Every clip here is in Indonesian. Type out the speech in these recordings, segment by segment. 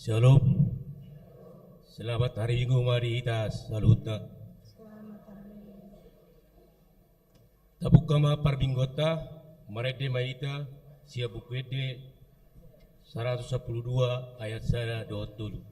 Shalom. Selamat hari Minggu mari kita salutna. Tabuk kama parbinggota marede maita sia bukwede 112 ayat 120.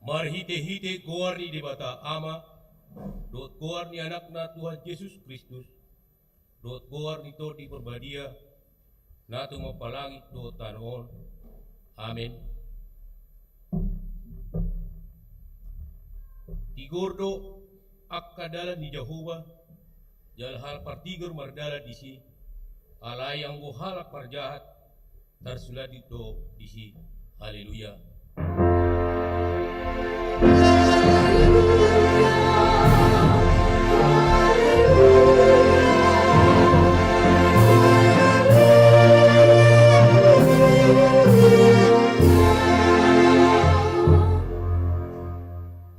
Marhite-hite goar ni di bata ama, dot goar ni anakna Tuhan Yesus Kristus, dot goar ni to di perbadia, natung mapalangit do tanon. Amen. Tigordo akkadala ni Jehovah jalhal partigur mardala disi alai yang halak parjahat tarsuladi do disi. Haleluya.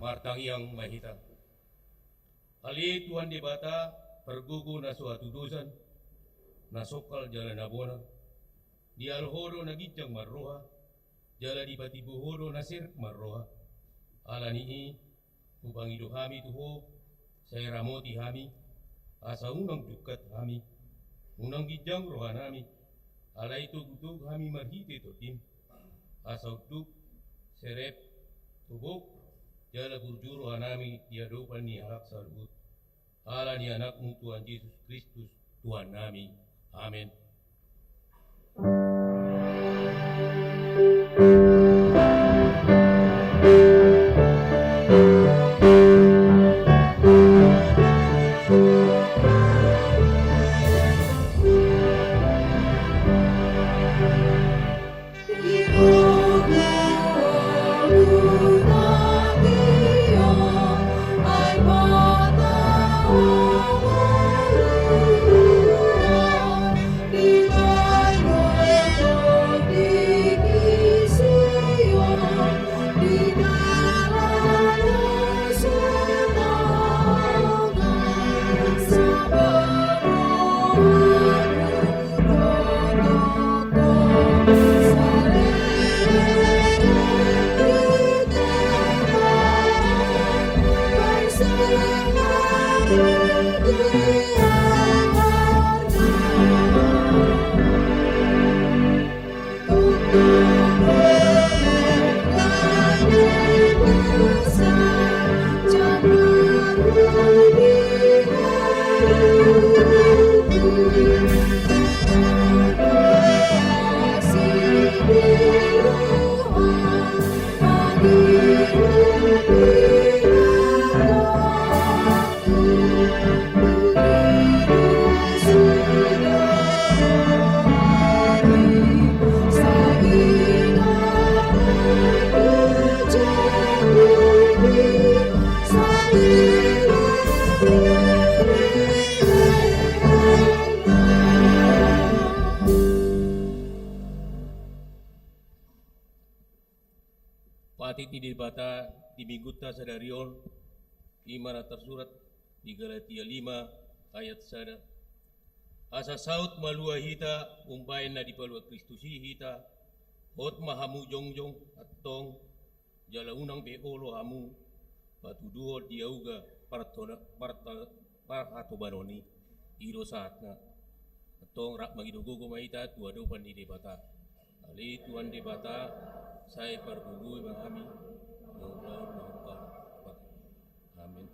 Martang yang mahita. Ali Tuhan debata pergugu na suatu dosan nasokal jalan abona di alhoro nagijang marroha jala di bati buhoro nasir marroha alani upang ido hami tuho saya ramoti hami asa unang dukat hami unang gijang roha nami ala itu gudug hami marhite totim asa uduk serep tubuk jala burjuru hanami diadopan ni halak sarbut ala ni anakmu Tuhan Yesus Kristus Tuhan nami. Amin. Patiti debata di mingguta sadarion imana tersurat di Galatia 5 ayat sada asa saut malua hita umpain na di palua Kristusi hita hot mahamu jongjong atong jala unang beolo hamu batu duo diauga parhato banoni iro saatna atong rak magidogogo maita tuadopan di debata ali tuan debata saya perbubu bang kami amin.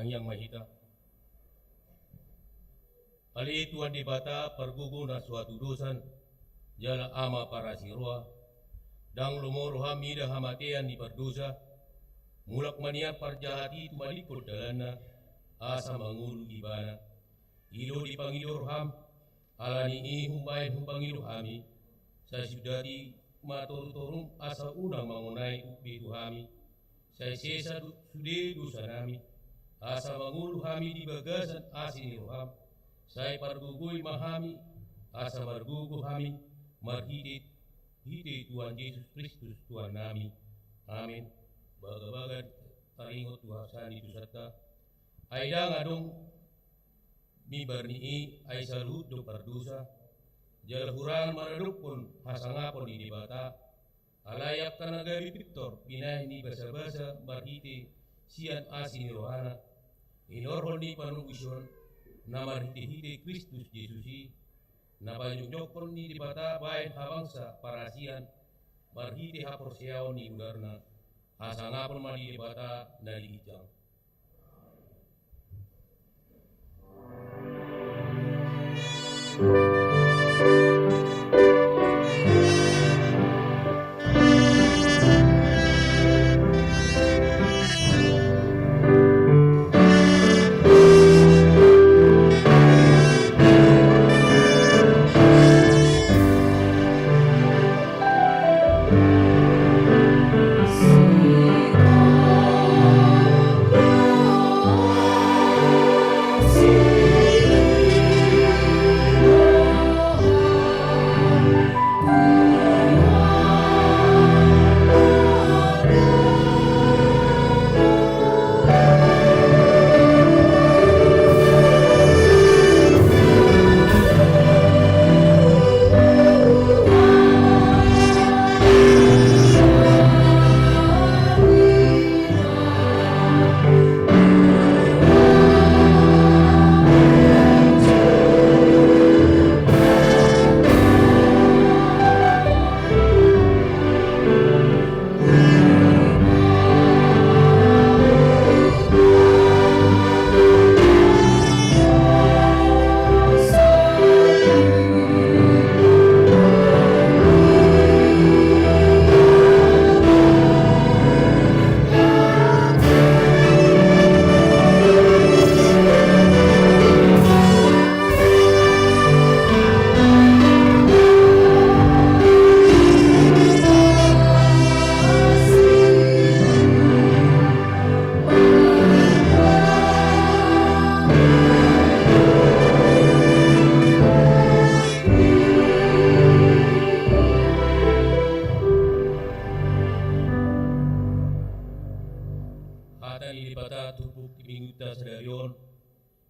Sang Hyang Mahita. Ali Tuhan di bata perguguna suatu dosan jala ama para sirwa dang lumoro hamida hamatian di berdosa mulak manian parjahati itu malikut dalana asa mangulu ibana ilo di pangilur ham alani ihumbain humpangilu hami saya sudati matoru-torum asa unang mangunai upi hami saya sesa sude dosa nami asa mangulu hami di bagasan asin ham saya pargugui mahami asa margugu hami marhidit hite Tuhan Yesus Kristus Tuhan nami amin baga-baga taringot Tuhan sani tu serta aida ngadong mi barni'i ay salut do pardusa jala hurangan maraduk pun hasangapon di bata alayak kanagabi Victor pinay ni basa-basa marhite sian asin rohana inorhon ni panubusion na marhite-hite Kristus Yesusi na banyok-nyokon ni di bata bayan habangsa parasian marhite haporsiaw ni udarna hasangapon mali di bata na lihijang.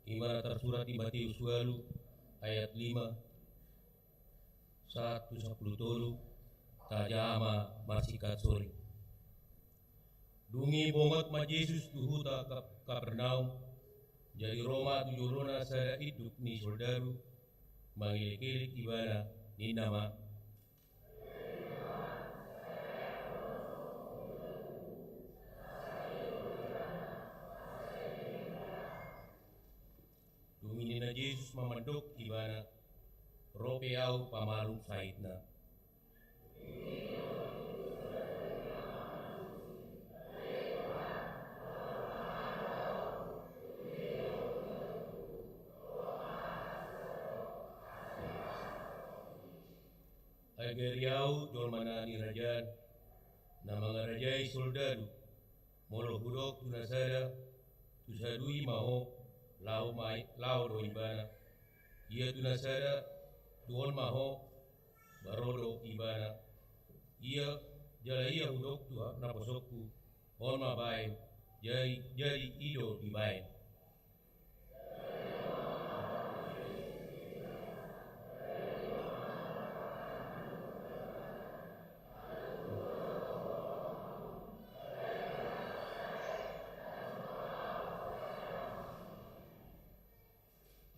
Imana tersurat di Matius 2 ayat 5 1:10 tajama masikat sore. Dungi bongot ma Yesus tuhuta Kapernaum jadi Roma tujurona sada hidup ni soldaru mangilik-ilik ibana ni nama Dumini na Yesus mamandok ibana rope au pamalung saitna. Agariau jolmana ni rajan na mga rajay soldado molo hudok tunasada tusadui maho lao do ibana ia tunasada tuon maho barodo ibana ia jala ia hudok tua naposokku on mabain jadi ido ibain.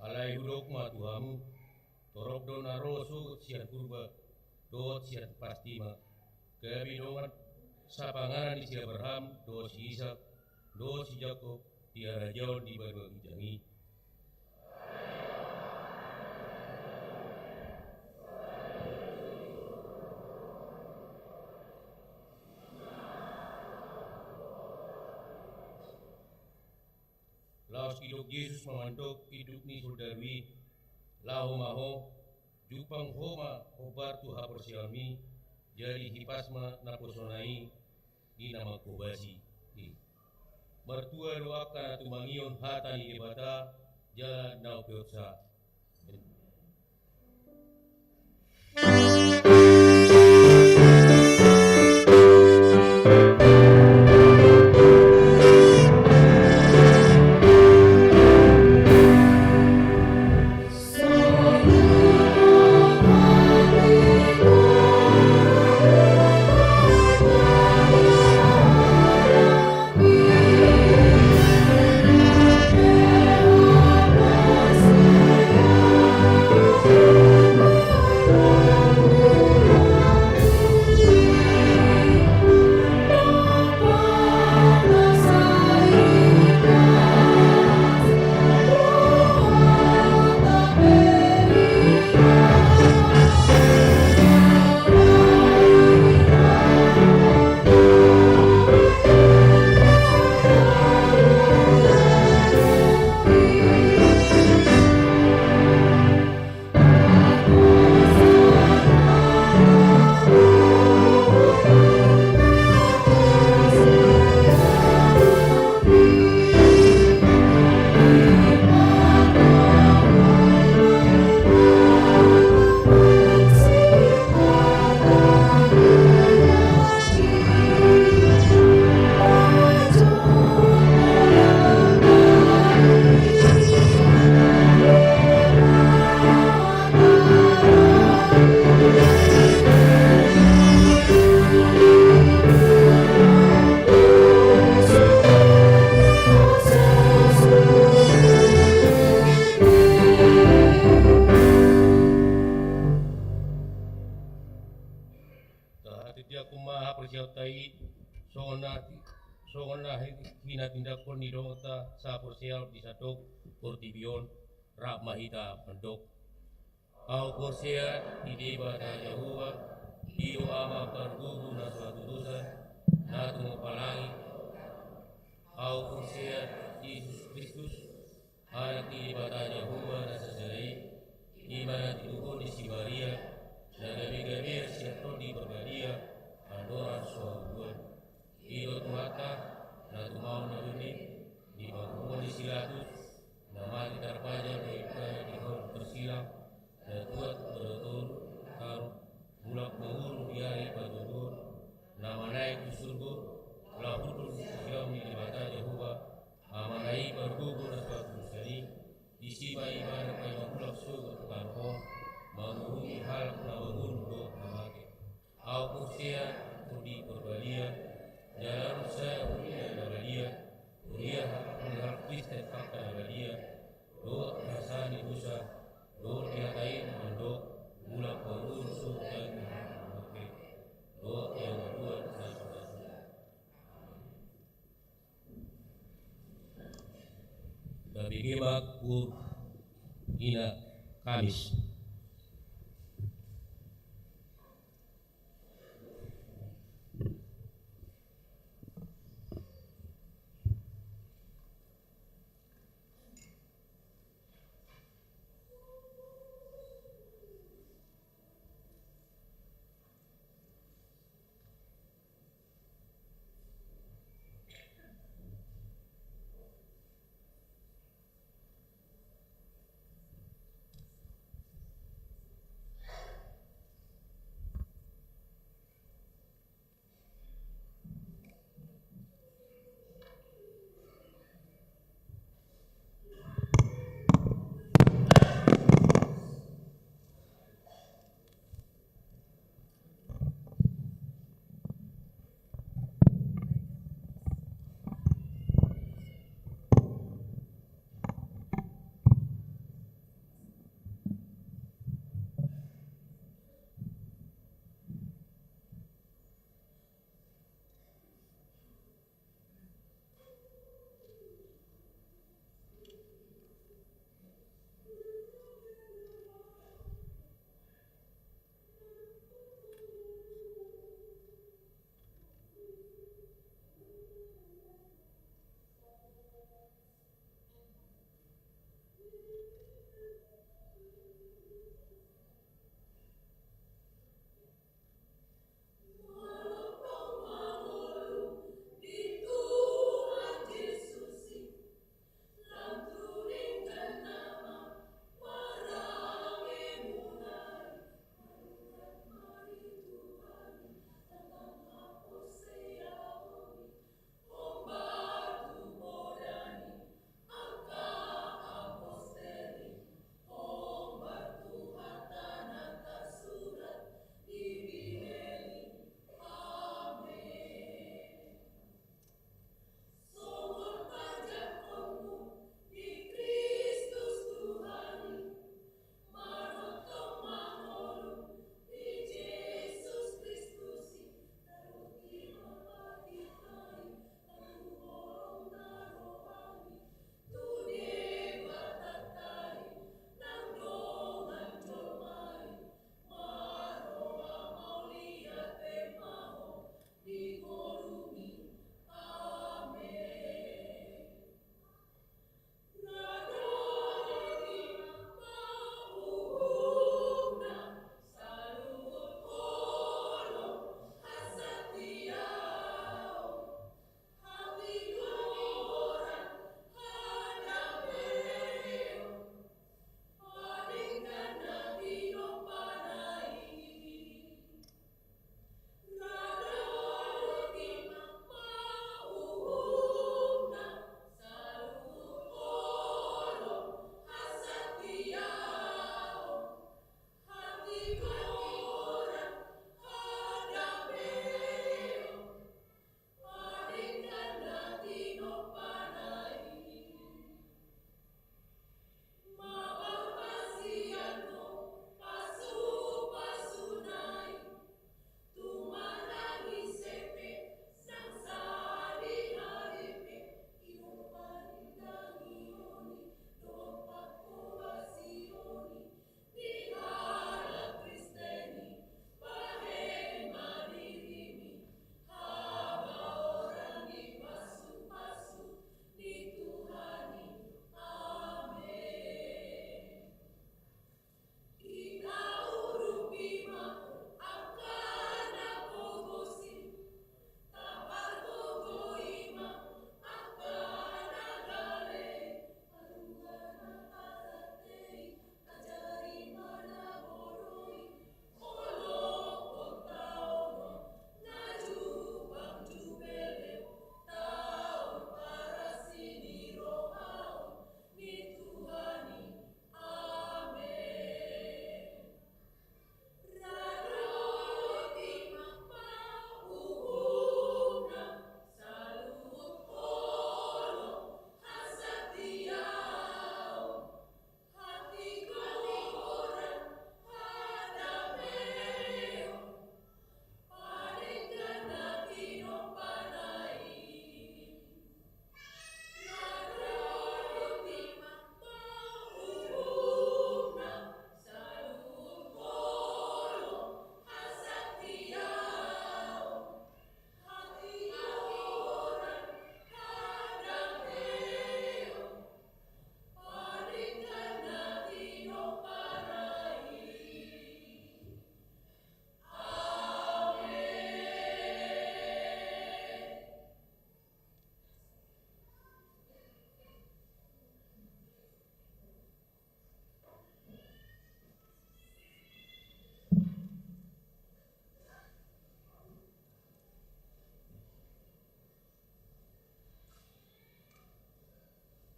Alai hudok ma tuamu torok do naroso sian kurba do sian pastima kebi dongan sapangaran di sia berham do si Isa do si Jakob di arah jauh di berbagi jangi. Laos hidup Yesus memantuk hidup ni surdarwi, lahu maho, jupang homa obar tuha persiami, jadi hipasma naposonai, di nama kubasi. Mertua doakan atumangion hatani debata, jalan nau peotsa. Dia kumaha persiautai songona hina tindakon ni dongta sa persial di sadok portibion rak mahita pendok au korsia di bata Yahuwa di ama pergugu na suatu dosa na tumo palangi au korsia Yesus Kristus anak di bata Yahuwa na sesai di mana ditukun di Sibaria dan gabi-gabi siaton di berbadia Adoran suabuan Idot mata na tumau na dunia di bangunan di silatus nama di tarpaja baiknya di hol bersilang dan tuat berotor taruh bulak menguru di hari padodur nama naik di surga lahudul silam di bata Yahuwa amanai bergugur na suatu sari di siba ibadah kaya bulak surga tanpa menghubungi hal na bangun do namake au kursia udi berbalia jalan saya ulia berbalia ulia menghal Kristen fakta berbalia do rasani dosa do diatain mendo mulak berun dan oke do yang kedua dan dari gebak kur ina Kamis.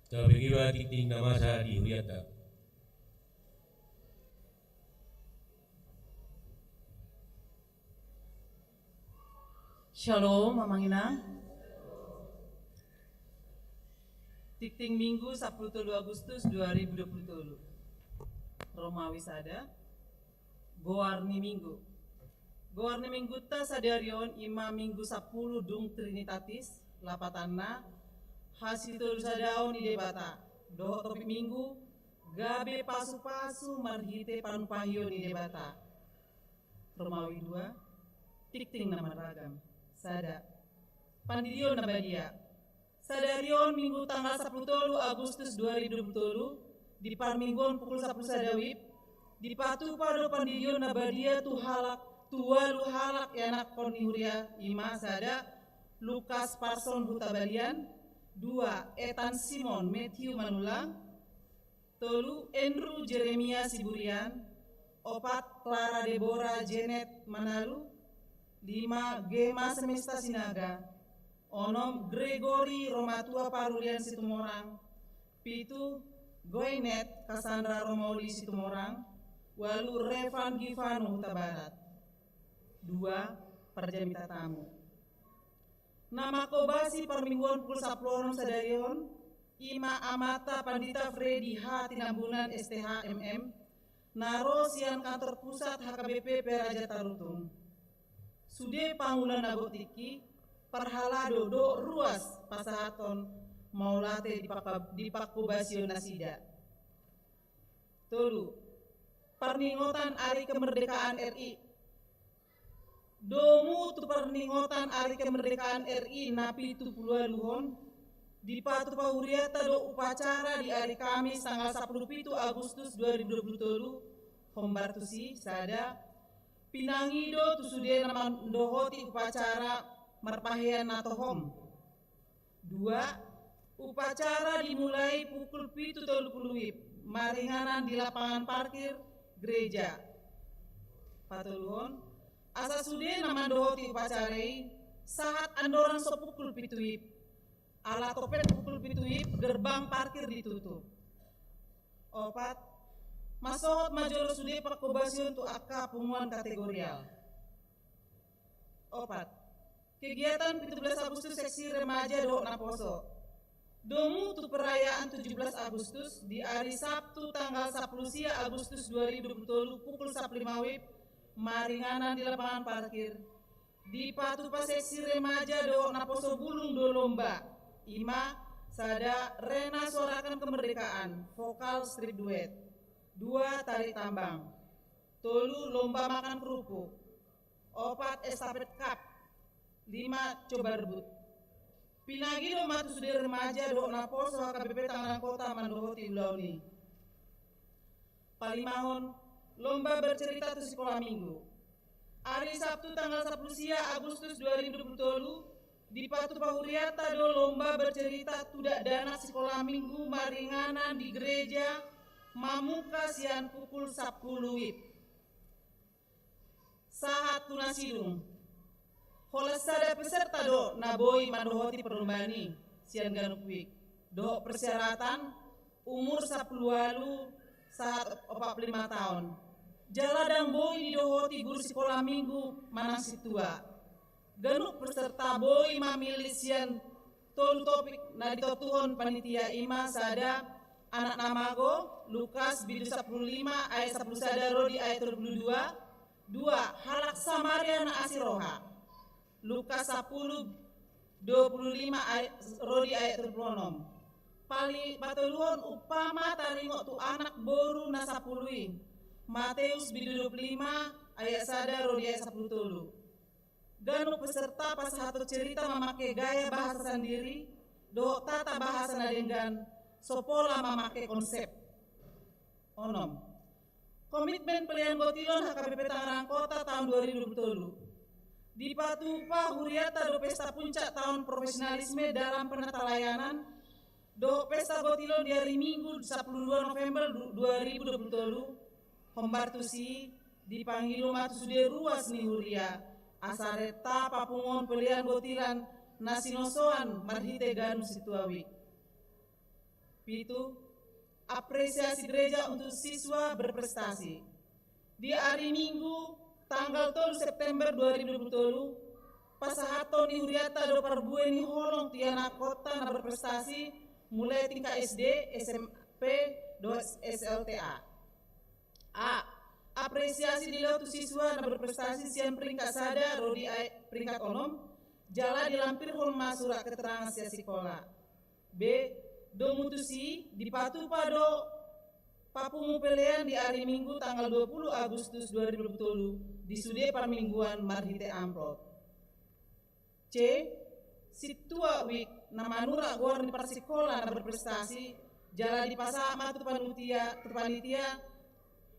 Kabegiwa titing namasa di Huriata. Shalom, Mamangina. Tikting Minggu 10 Agustus 2020. Romawi sada. Goarni Minggu. Goarni Minggu ta sadarion ima Minggu 10 dung Trinitatis lapatanna hasil sadaon di debata. Doho topik Minggu gabe pasu-pasu marhite panupahio di debata. Romawi 2. Tikting nama ragam. Sada Pandidion Nabadia Sadarion Minggu tanggal 10 Agustus 2020 di Parminggon pukul 10 sadawib di patu pado Pandidion Nabadia tu halak tualu halak yanak Kornihuria ima sada Lukas Parson Hutabalian 2 Ethan Simon Matthew Manulang tolu Andrew Jeremia Siburian 4 Clara Deborah Janet Manalu 5 Gema Semesta Sinaga 6 Gregory Romatua Parulian Situmorang 7 Goinet Cassandra Romauli Situmorang 8 Revan Givanu Tabarat 2 Perjamita Tamu nama kobasi Parmingguan pukul 10 sadarion Ima Amata Pandita Freddy H. Tinambunan STH MM Naro Sian Kantor Pusat HKBP Peraja Tarutung Sude pangulan agotiki perhalado do ruas pasahaton maulate di pakubasio nasida. Tolu perningotan hari kemerdekaan RI. Domu tu perningotan hari kemerdekaan RI napi tu puluhan luhon di patu pahuriata do upacara di hari Kamis tanggal 10 Agustus 2020 hombartusi sada Pinangido tu sude naman dohoti upacara marpahean natohom. 2. Upacara dimulai pukul 7.30 maringanan di lapangan parkir gereja. Patuluhon asa sude naman dohoti upacarai saat andoran so pukul 7 ala topet pukul 7 gerbang parkir ditutup. 4. Masot majolo sude pakobasi untuk akka pengumuman kategorial. 4. Kegiatan 17 Agustus seksi remaja do Naposo. Domu tu perayaan 17 Agustus di hari Sabtu tanggal 10 Agustus 2020 pukul 15 WIB maringanan di lapangan parkir. Di patupa seksi remaja do Naposo Bulung do Lomba. Ima sada Rena Sorakan Kemerdekaan vokal strip duet. 2 tarik tambang, tolu lomba makan kerupuk, 4 estafet cup, 5 coba rebut. Pinagi do matu sudir remaja do Naposo HKBP Tangerang Kota Mandohoti Ulauni. Palimahon lomba bercerita tu sekolah minggu. Hari Sabtu tanggal 10 Agustus 2020 di Patu Pahuriata do lomba bercerita tidak dana sekolah minggu maringanan di gereja Mamuka sian pukul 10 WIB. Saat tunasidung. Holas sada peserta do naboi mandohoti perlombani sian ganuk wik. Do persyaratan umur 10 walu saat 45 tahun. Jaladang boi didohoti guru sekolah minggu manang situa. Ganuk peserta boi mamili sian tolu topik na ditotuhon panitia ima sada anak namago Lukas bidu 15 ayat 10 sada rodi ayat 22. 2 halak Samaria na asiroha Lukas 10 25 ayat rodi ayat 26. Pali patuluhon upama taringo tu anak boru na 10 Mateus bidu 25 ayat sada rodi ayat 10 tulu. Ganu peserta pas satu cerita memakai gaya bahasa sendiri do tata bahasa nadenggan sopola memakai konsep. Onom. Komitmen pilihan Gotilon HKBP Tangerang Kota tahun 2020. Di Patupa Huriata do pesta puncak tahun profesionalisme dalam penata layanan do pesta Gotilon di hari Minggu 12 November 2020 Hombartusi dipanggil matu sude ruas ni Huria asareta papungon pilihan Gotilan nasinosoan marhite ganu situawi. Pitu, apresiasi gereja untuk siswa berprestasi. Di hari Minggu, tanggal 3 September 2020, pasahato ni huriata do parbue ni holong tiana kota na berprestasi mulai tingkat SD, SMP, do SLTA. Apresiasi di lautu siswa na berprestasi sian peringkat sada rodi peringkat onom, jala dilampir holma surat keterangan sia sekolah. B. Do mutusi dipatu pado papumu pelean di hari Minggu tanggal 20 Agustus 2020 di Sude Parmingguan Marhite Amplot. C. Situa wik na manura gor di persikola na berprestasi jala di pasama tu panitia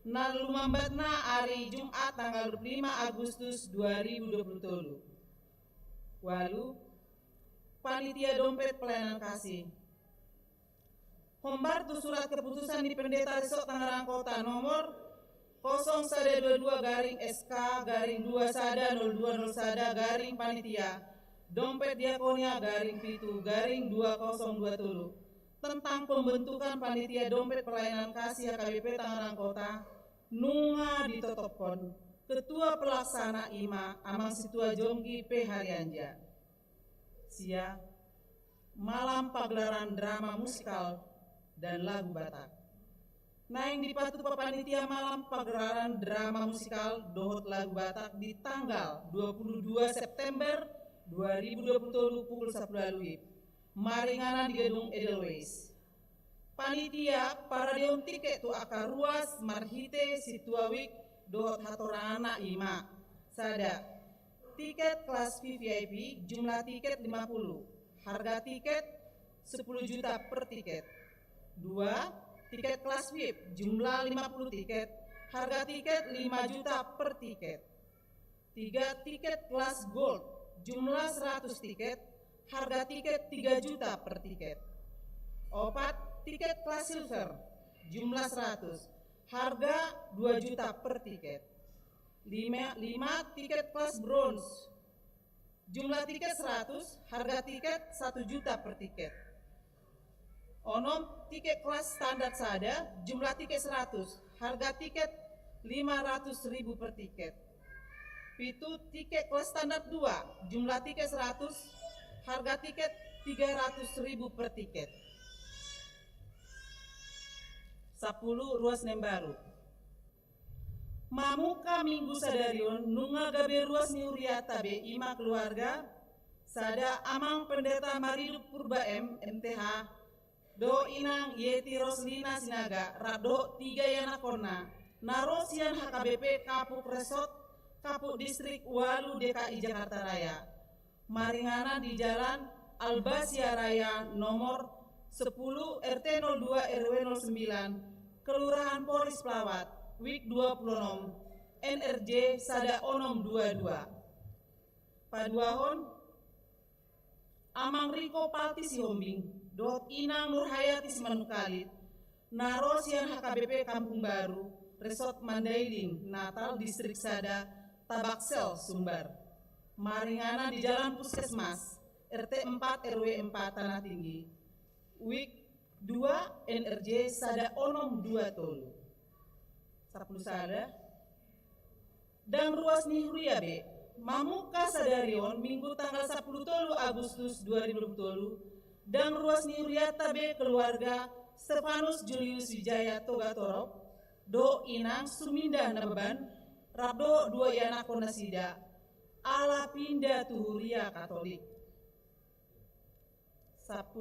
na lumambatna hari Jumat tanggal 25 Agustus 2020. Walu panitia dompet pelayanan kasih. Hombar tu surat keputusan di Pendeta Resort Tangerang Kota nomor 0122-SK-2 panitia dompet diakonia _pitu_2020 tentang pembentukan panitia dompet pelayanan kasih HKBP Tangerang Kota nunga ditotopkon Ketua Pelaksana IMA Amang Situa Jonggi P. Haryanja. Sia malam pagelaran drama musikal dan lagu Batak. Naing dipatu panitia malam pagelaran drama musikal dohot lagu Batak di tanggal 22 September 2020 pukul 10 WIB. Maringana di gedung Edelweiss. Panitia para deon tiket tu akar ruas Marhite Situawik dohot hatorana IMA. Sada tiket kelas VVIP jumlah tiket 50, harga tiket 10 juta per tiket. 2. Tiket kelas VIP jumlah 50 tiket, harga tiket 5 juta per tiket. 3. Tiket kelas Gold jumlah 100 tiket, harga tiket 3 juta per tiket. 4. Tiket kelas Silver jumlah 100, harga 2 juta per tiket. 5. Tiket kelas Bronze jumlah tiket 100, harga tiket 1 juta per tiket. 6. Tiket kelas standar sada jumlah tiket 100, harga tiket 500.000 per tiket. 7. Tiket kelas standar 2 jumlah tiket 100, harga tiket 300.000 per tiket. 10. Ruas Nembaru. Mamuka Minggu sadarion nunga gabe ruas niuriata be ima keluarga sada amang pendeta Maridup Purba MTH do inang Yeti Roslina Sinaga rado 3 yanakona narosian HKBP Kapuk Resort Kapuk Distrik Walu DKI Jakarta Raya. Maringana di Jalan Albasia Raya nomor 10 RT 02 RW 09 Kelurahan Polis Pelawat WIK 26 NRJ Sada Onom 22. Paduahon Amang Riko Palti Sihombing Dot Inang Nurhayati Simanukalit Narosian HKBP Kampung Baru Resort Mandailing Natal Distrik Sada Tabaksel Sumbar. Maringana di Jalan Puskesmas RT 4 RW 4 Tanah Tinggi WIK 2 NRJ Sada Onom 2 Tolu. 10 sada dan ruas Nihuria B Mamuka Sadarion Minggu tanggal 10 Tolu Agustus 2020 dan ruas Nihuriata B keluarga Stefanus Julius Wijaya Toga Torop do inang Suminda Nabeban Rabdo 2 Yana Konasida ala pindah Tuhuria Katolik. 12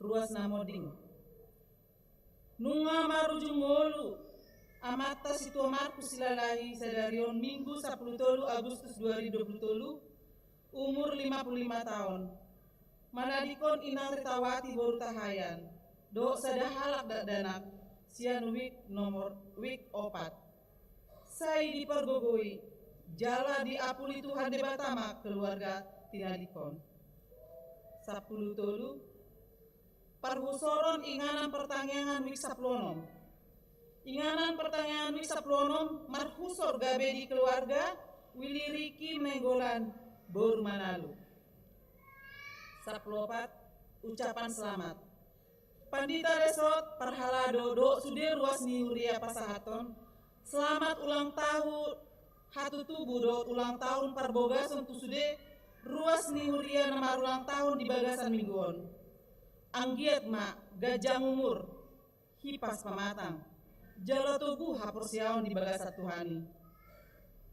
ruas Namoding Nunga Marujungolu Amata Situa Markus Silalahi Sadarion Minggu 10 Tolu Agustus 2020 umur 55 tahun. Manadikon Inang Retawati Boru Tahayan do sadahalak danak sian wik nomor wik 4. Sai dipergogoi jala di apuli Tuhan de Batama keluarga tinadikon. 10 Tolu Parhusoron Inganan Pertanyaan wik saplonom. Inganan Pertanyaan wik saplonom marhusor gabe di keluarga Willy Riki Menggolan Bor Manalu. 14 ucapan selamat. Pandita Resort Parhalado do sude ruas ni Huria Pasahaton. Selamat ulang tahun hatu tubuh do ulang tahun parbogason tu sude ruas ni Huria nama ulang tahun di bagasan mingguon. Anggiat ma gajang umur hipas pamatang. Jalo tubuh hapur siaon di bagasan Tuhani.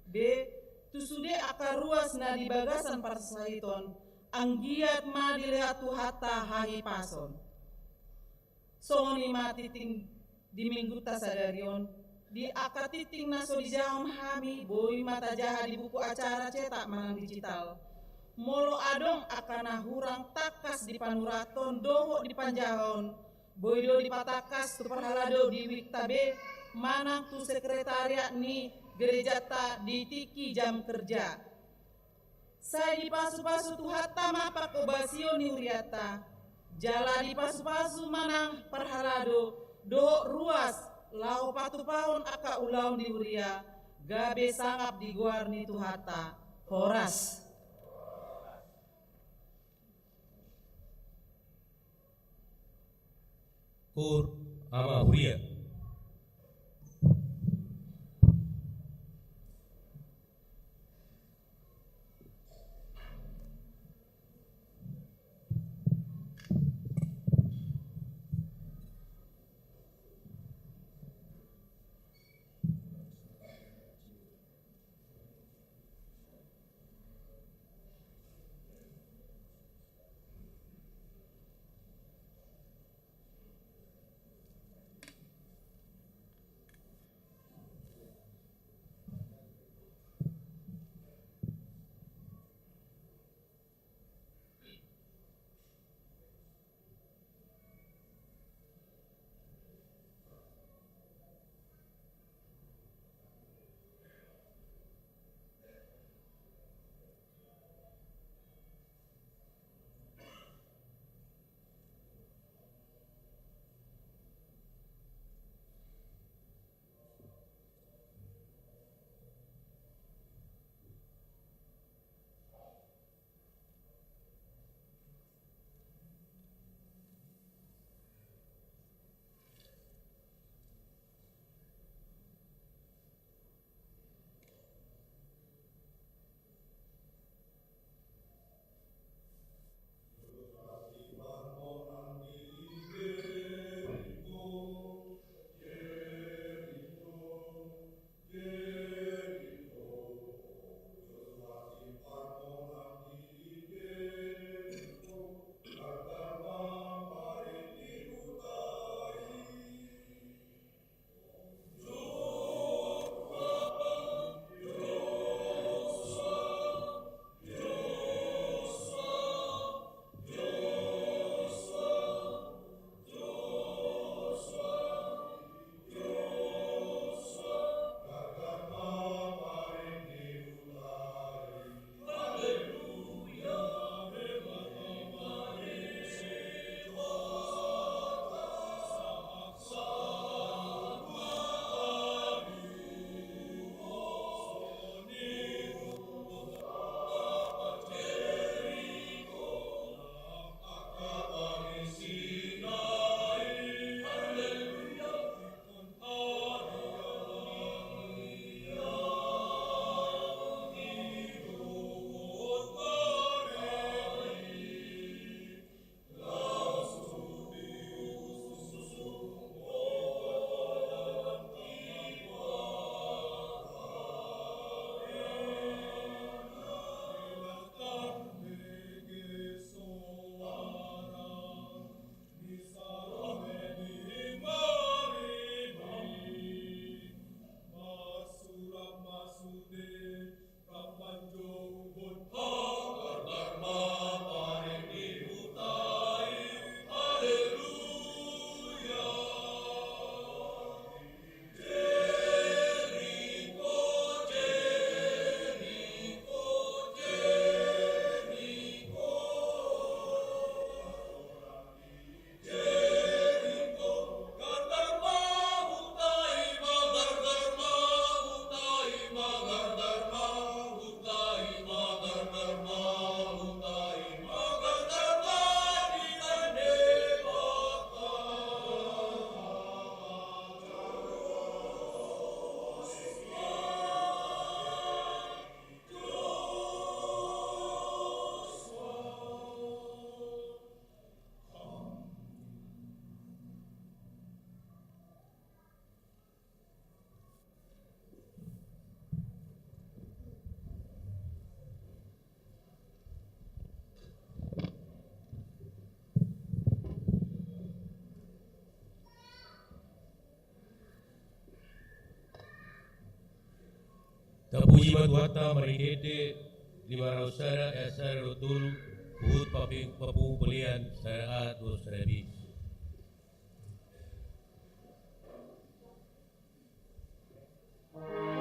B. Tu sude akar ruas na di bagasan parsahiton. Anggiat ma dilihat tu hata hahi pason. Soni ma titing di minggu tasadarion di akar titing naso di jahon hami boy mata jaha di buku acara cetak manang digital. Molo adong akana hurang takas di panuraton doho di panjahon boy do di patakas tu Parhalado di wiktabe manang tu sekretariat ni gereja ta di tiki jam kerja. Saya di pasu-pasu tu hatta mapak obasio ni uriata. Jala di pasu-pasu manang Parhalado do ruas lau patu paun aka ulau di Uria gabe sangap di guarni Tuhata Horas. Kur ama Huria. Kapuji matuata marinete lima rausara esara rotul uhut papu pelian saraat dos rebi. Selamat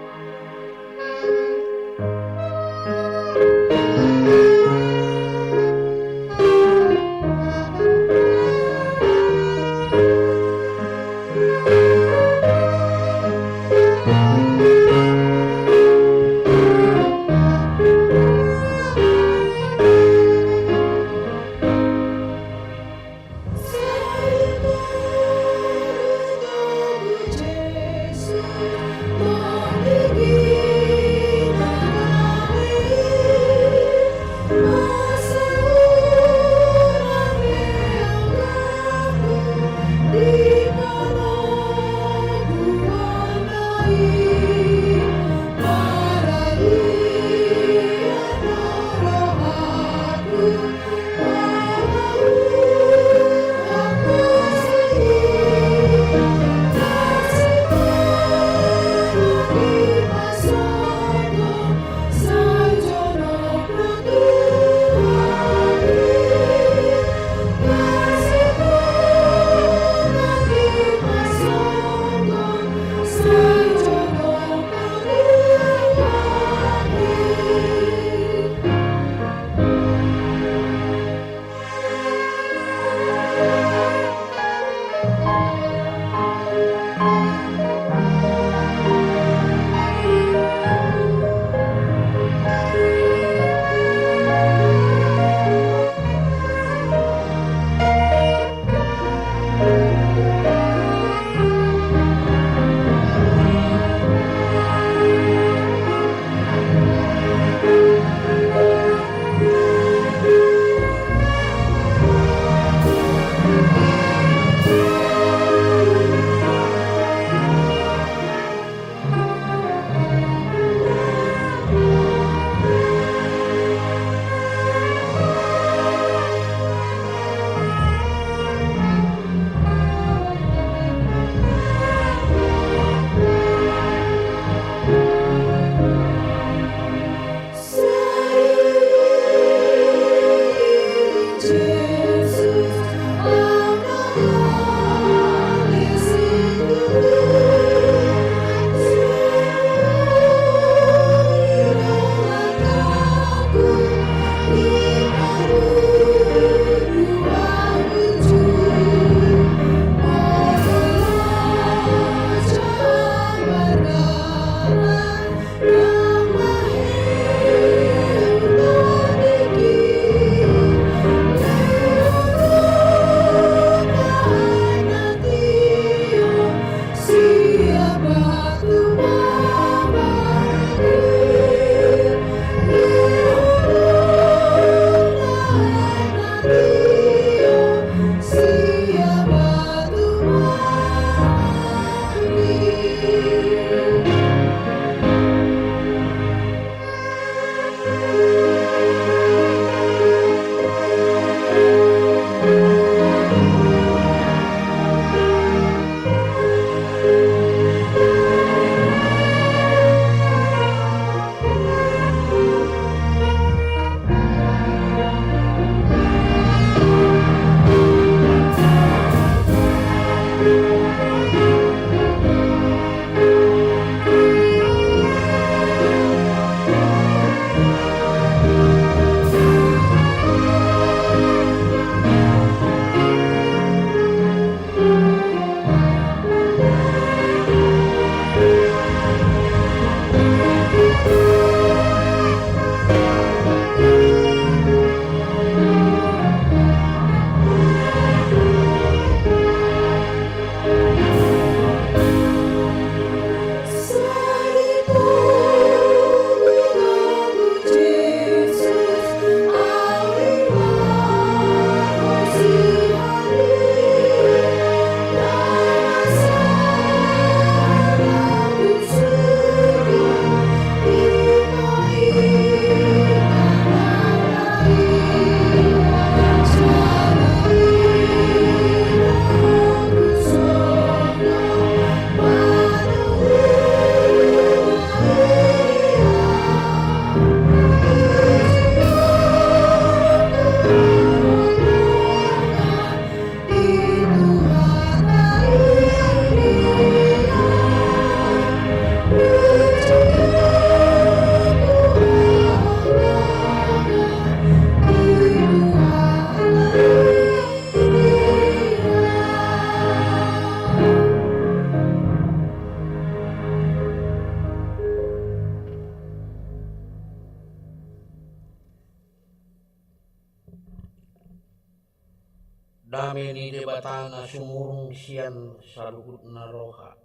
dame ni debatana sumurung sian saluhutna roha.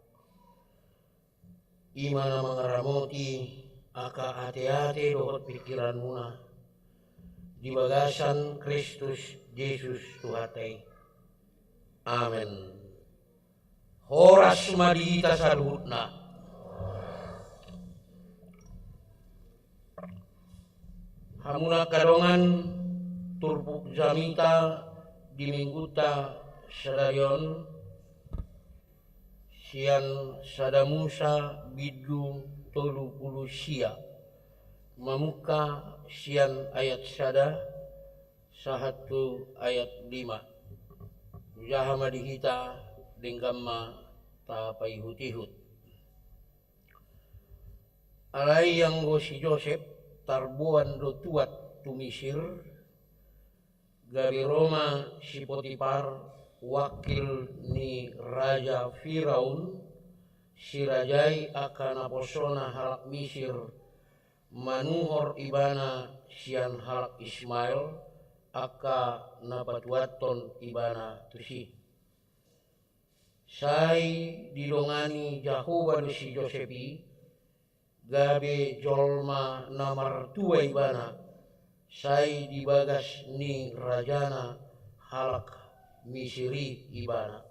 Imana mangaramoti aka ate-ate dohot pikiran muna di bagasan Kristus Yesus Tuhatai. Amin. Horas madita saluhutna. Hamuna kadongan turpuk jamita di mingguta sadayon sian sadamusa bidu 30 sia mamuka sian ayat sada 1 ayat 5 ujaha madihita denggamma tapai hutihut alai yang si Joseph tarbuan do tuat tumisir gabi Roma si Potifar wakil ni Raja Firaun si rajai akan aposona halak Misir manuhor ibana sian halak Ismail aka napatuaton ibana tusi sai didongani Jahoba si Josepi gabe jolma namar tua ibana sai dibagas ni rajana halak Misiri ibana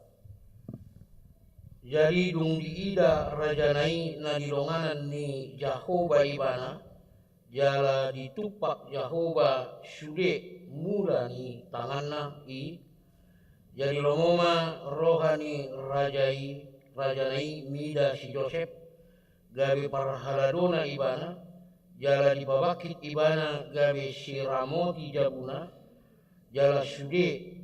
jadi dung diida rajanai na dilonganan ni Jahoba ibana jala ditupak Jahoba sude mula ni tanganna i jadi lomoma rohani rajanai mida si Joseph gabe parhaladona ibana jala dibabakit ibana gabe si Ramoti jabuna jala sude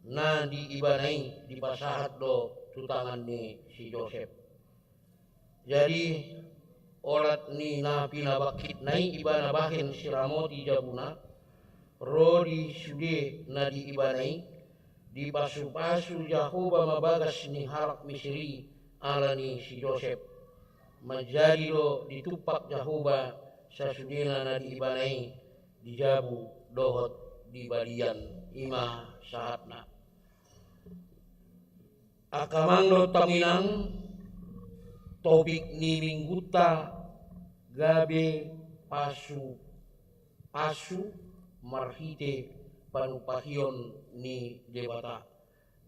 na di ibanai di pasahat do tutangan ni si Joseph jadi olat ni na pinabakit nai ibana bahin si Ramoti jabuna rodi sude na di ibanai di pasu-pasu Jahoba mabagas ni halak Misri ala ni si Joseph menjadi lo ditupak Jahoba sasudina na di ibanai dijabu dohot di balian ima sahatna akamangdo taminang topik ni mingguta gabe pasu marhite panupahion ni debata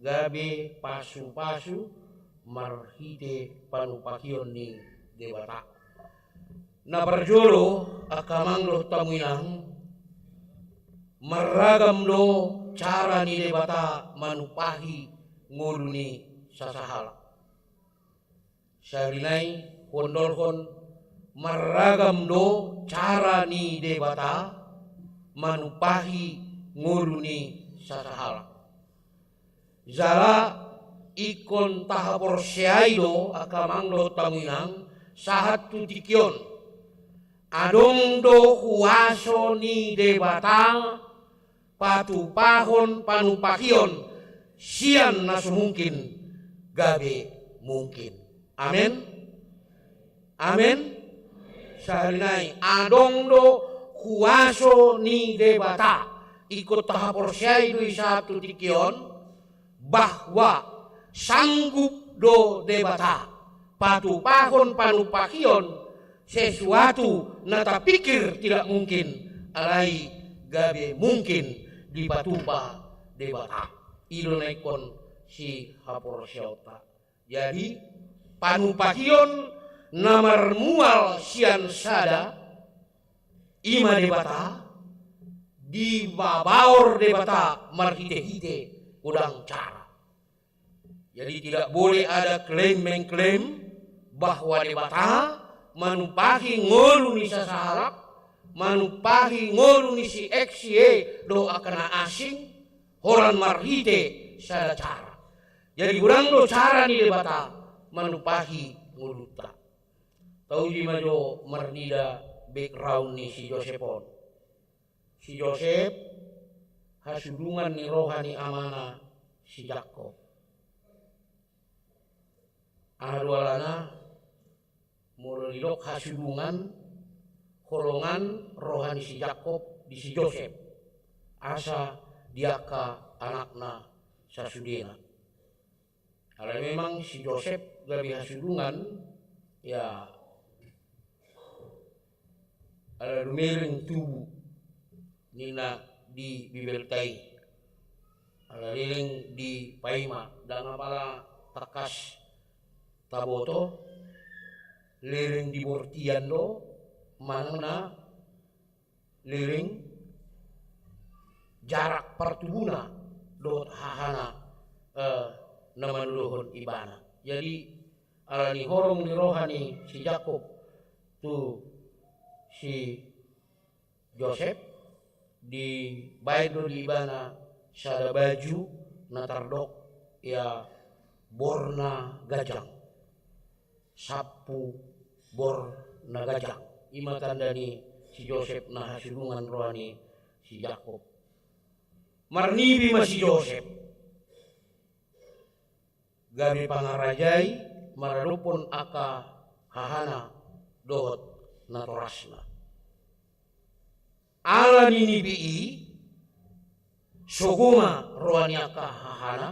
gabe pasu marhite panupahion ni debata na berjolo akamangdo taminang meragam do cara ni debata manupahi nguluni sasahala sarinai kondolhon meragam do cara ni debata manupahi nguluni sasahala zala ikon tahapor seaido akamangdo taminang sahatu tikion adong do huaso ni debata patupahon panupahion sian nasu mungkin gabe mungkin amin saharinai adong do kuaso ni debata ikut tahapor syaidu satu tikion bahwa sanggup do debata patupahon panupahion sesuatu nata pikir tidak mungkin alai gabe mungkin di patupa debata ilonaikon si hapor syauta jadi panupahion namar mual sian sada ima debata di babaor debata marhite-hite udang cara jadi tidak boleh ada klaim-mengklaim bahwa debata manupahi ngoluni sasahalak manupahi ngoluni si XY do akana asing horan marhite sada cara jadi urang do cara ni debata manupahi nguluta tau di majo marnida background ni si Josephon si Joseph hasudungan ni rohani amana si Jakob adualana mulilok hasudungan holongan rohani si Jakob di si Joseph asa diaka anakna sasudena. Kalau memang si Joseph gabi hasudungan ya ada lumiring tubuh nina di bibeltai, ada liling di paima dan apala takas taboto liring di bortian do manana liring jarak partubuna dot hahana naman luhon ibana. Jadi alani horong ni rohani si Jakob tu si Joseph di baydo di ibana sada baju natardok ya borna gajang sapu bor na gajang ima tandani si Joseph na hasilungan rohani si Jakob marnibi masih Joseph gabi pangarajai mararupon aka hahana dohot natorasna ala ninibii sogoma rohani aka hahana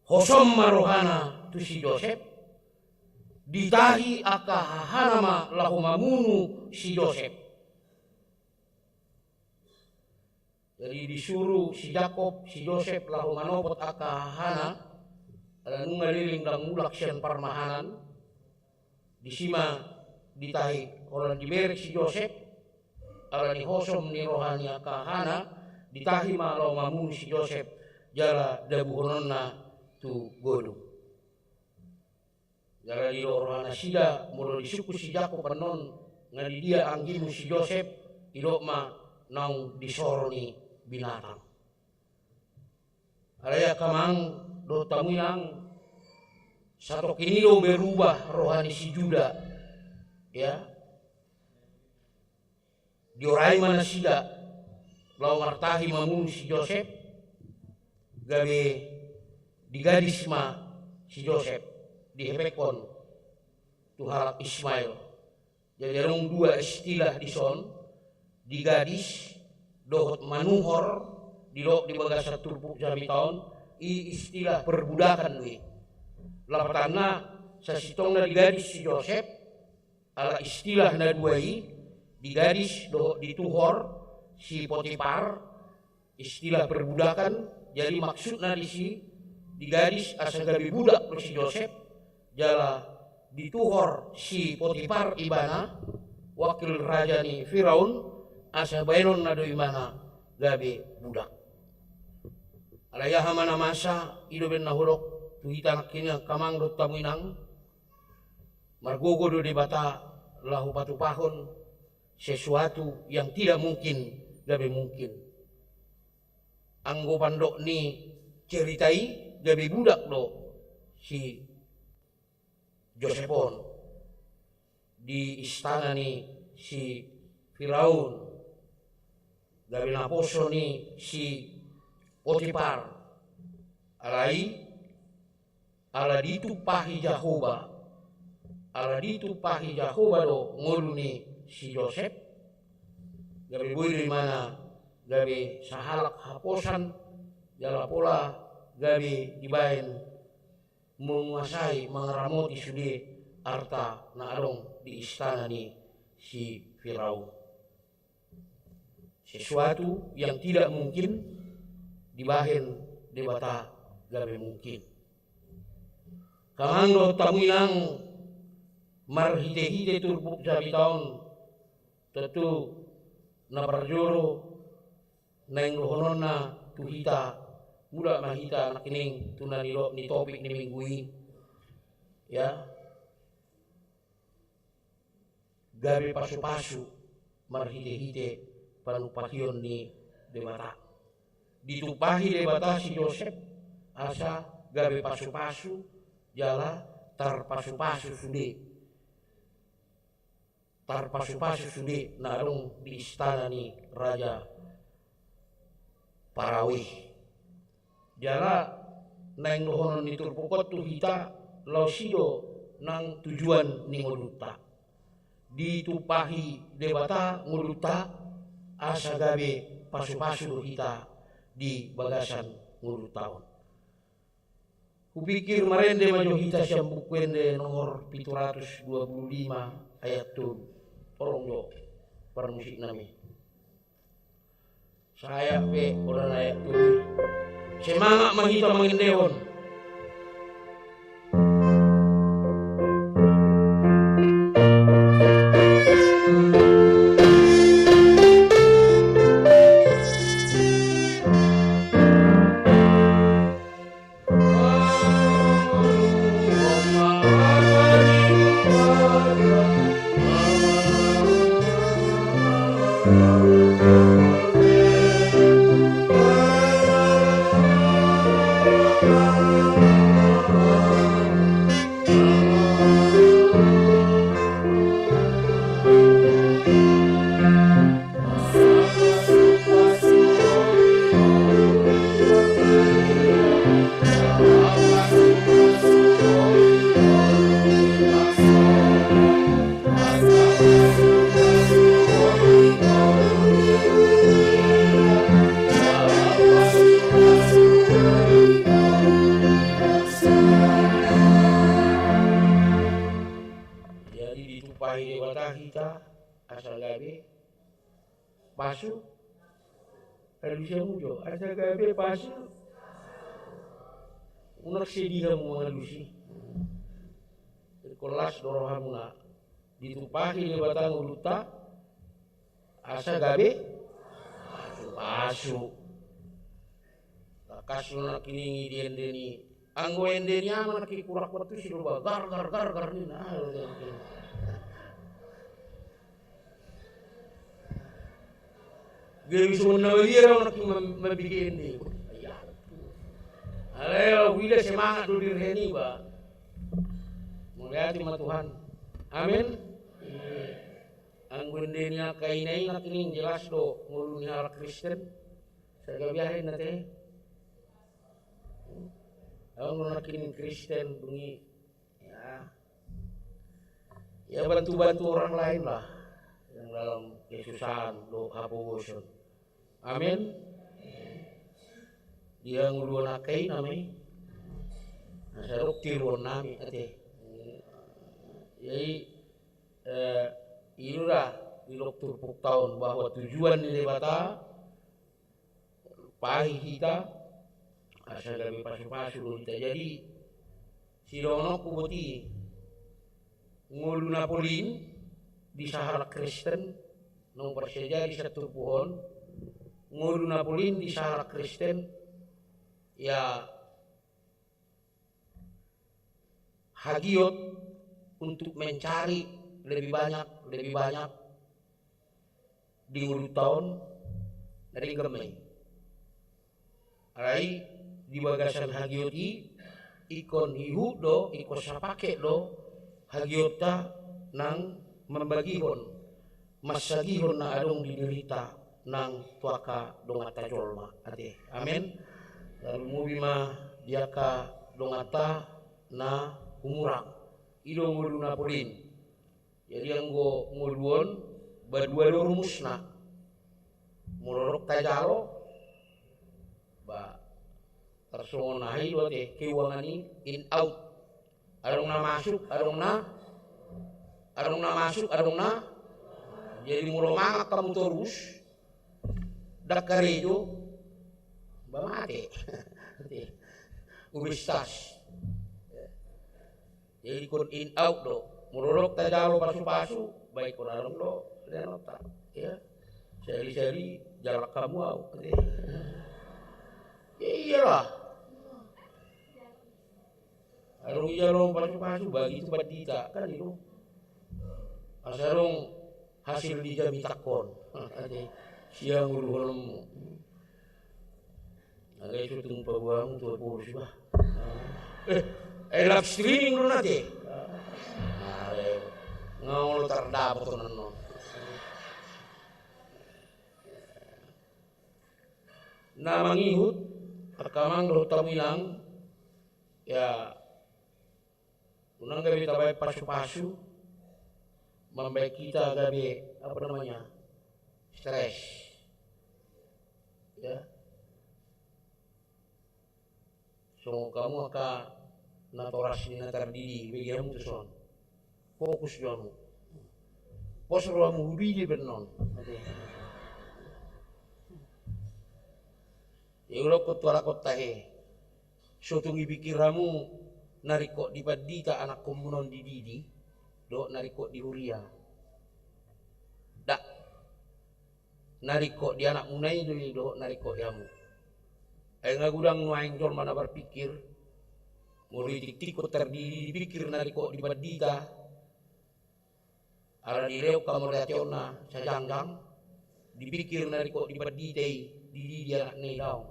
hosomma rohana tu si Joseph ditahi aka hahana ma lahumamunu si Joseph. Jadi disuruh si Jakob si Joseph lahumanopot aka hahana ada ngaliling dang mulak sian parmahanan di sima ditahi orang diberi si Joseph ala ni hosom ni rohani akahana ditahi malo mamun si Joseph jala dabuhononna tu godu jala di rohana sida mulo disuku si Jakob panon ngadi dia anggimu si Joseph idok ma nau disoroni binatang alaya kamang do tamuinang satu kini lo berubah rohani si Juda ya diorai mana sida lau martahi mamun si Joseph gabe digadis ma si Joseph dihepekon tu halak Ismail. Jadi rong dua istilah di son digadis dohot manuhor di bagasa turpuk jami tahun i istilah perbudakan we lapatanna sasitongna digadis si Joseph ala istilah na duai digadis do dituhor si Potifar istilah perbudakan. Jadi maksudna di si digadis asa gabi budak lo si Joseph jala dituhor si Potifar ibana wakil raja ni Firaun asa bainon na do imana gabi budak alaya hamana masa idoben nahurok tu hitanak kini kamang do tamuinang margogo do debata lahu patu pahon sesuatu yang tidak mungkin gabe mungkin anggo pandok ni ceritai gabe budak do si Josephon di istana ni si Firaun gabe naposo ni si Potifar alai ala ditupahi Jahoba do ngoluni si Joseph gabe boy dari mana gabe sahalak haposan jala pola gabe dibain menguasai mengeramoti sude harta na adong di istana ni si Firaun sesuatu yang tidak mungkin dibahin debata gabe mungkin kamang do tamuinang marhite-hite turbuk jabi tahun tentu na parjoro neng lohononna tu hita mula mahita nakining tu na ni topik ni minggui ya gabe pasu-pasu marhite-hite panupakion ni debata ditupahi debata si Joseph asa gabe pasu-pasu jala tarpasu-pasu sude narung di istana ni Raja Parawi jala nang lohonon ni turpukot tu hita lausido nang tujuan ni ngoluta ditupahi debata ngoluta asa gabe pasu-pasu hita di bagasan nguru tahun. Kupikir marende majo hita siam bukuende nomor 725 ayat 7. Tolong jo permusik nami. Saya pe orang ayat 7. Semangat mahita mengendeon. Pasu, halusnya mujo. Asa gabe pasu, unak sedih kamu mengalusi. Kelas dorohamuna ditupahi di batang uruta. Asa gabe pasu. Kasu nak kiningi di endeni. Anggo endeni aman ki kurak batu si loba gar ni nah. Dia bisa menawir orang membikin ini. Ayo, bila semangat dulu diri ini, Pak. Melihat sama Tuhan. Amin. Anggun denia kainai nak ini jelas do nguluni hal Kristen. Saya biarin nanti. Anggun nak ini Kristen bunyi. Ya bantu-bantu orang lain lah yang dalam kesusahan do hapusun. Amin. Dia nguluan akai nami. Nasarok tiruan nami ate. Jadi inilah di dokter puk tahun bahwa tujuan ini bata pahi kita asal kami pasu-pasu kita. Jadi si dono kubuti ngulu Napolin di Sahara Kristen nomor saja di satu pohon ngulu Napolin di Sahara Kristen ya hagiot untuk mencari lebih banyak di ngulu tahun dari gemei arai di bagasan hagiot ikon hiu do ikon sapake do hagiota nang membagihon masagihon na adong diderita nang tuaka dongata jolma ate amin lalu mubima diaka dongata na umurang idong ngulu Napolin jadi yang go nguluon badua do rumusna mulorok tajalo ba tersonai do te kiwangani in out adong na masuk adong na jadi muro mangak kamu terus dakarejo bamate ubistas jadi kon in out do murorok tajalo pasu-pasu baik kon arong do lenota ya seri-seri jarak kamu au ya iyalah arong jalong pasu-pasu bagi itu badita kan itu asarong hasil dijami takon siang ulu agak syuting pabuang tua purus bah live streaming dulu nanti ngawal terdapat nono nama ngihut akamang do tamilang ya unang gabi tabay pasu-pasu membaik kita gabi apa namanya stres ya So kamu akan natoras ni natardidi bagi kamu tu son. Fokus kamu. Pos kamu hubili benon. Euro ko tuara ko tahe. So tungi pikiramu nariko di padita anak komunon di didi do nariko di huria. Dak nariko di anak munai do nariko yamu. Ay ngagudang nuaing jol mana berpikir mulai tik-tik terdiri dipikir nariko di padita ala direu kamorationa sajanggang dipikir nariko di padita di dia anak nei daw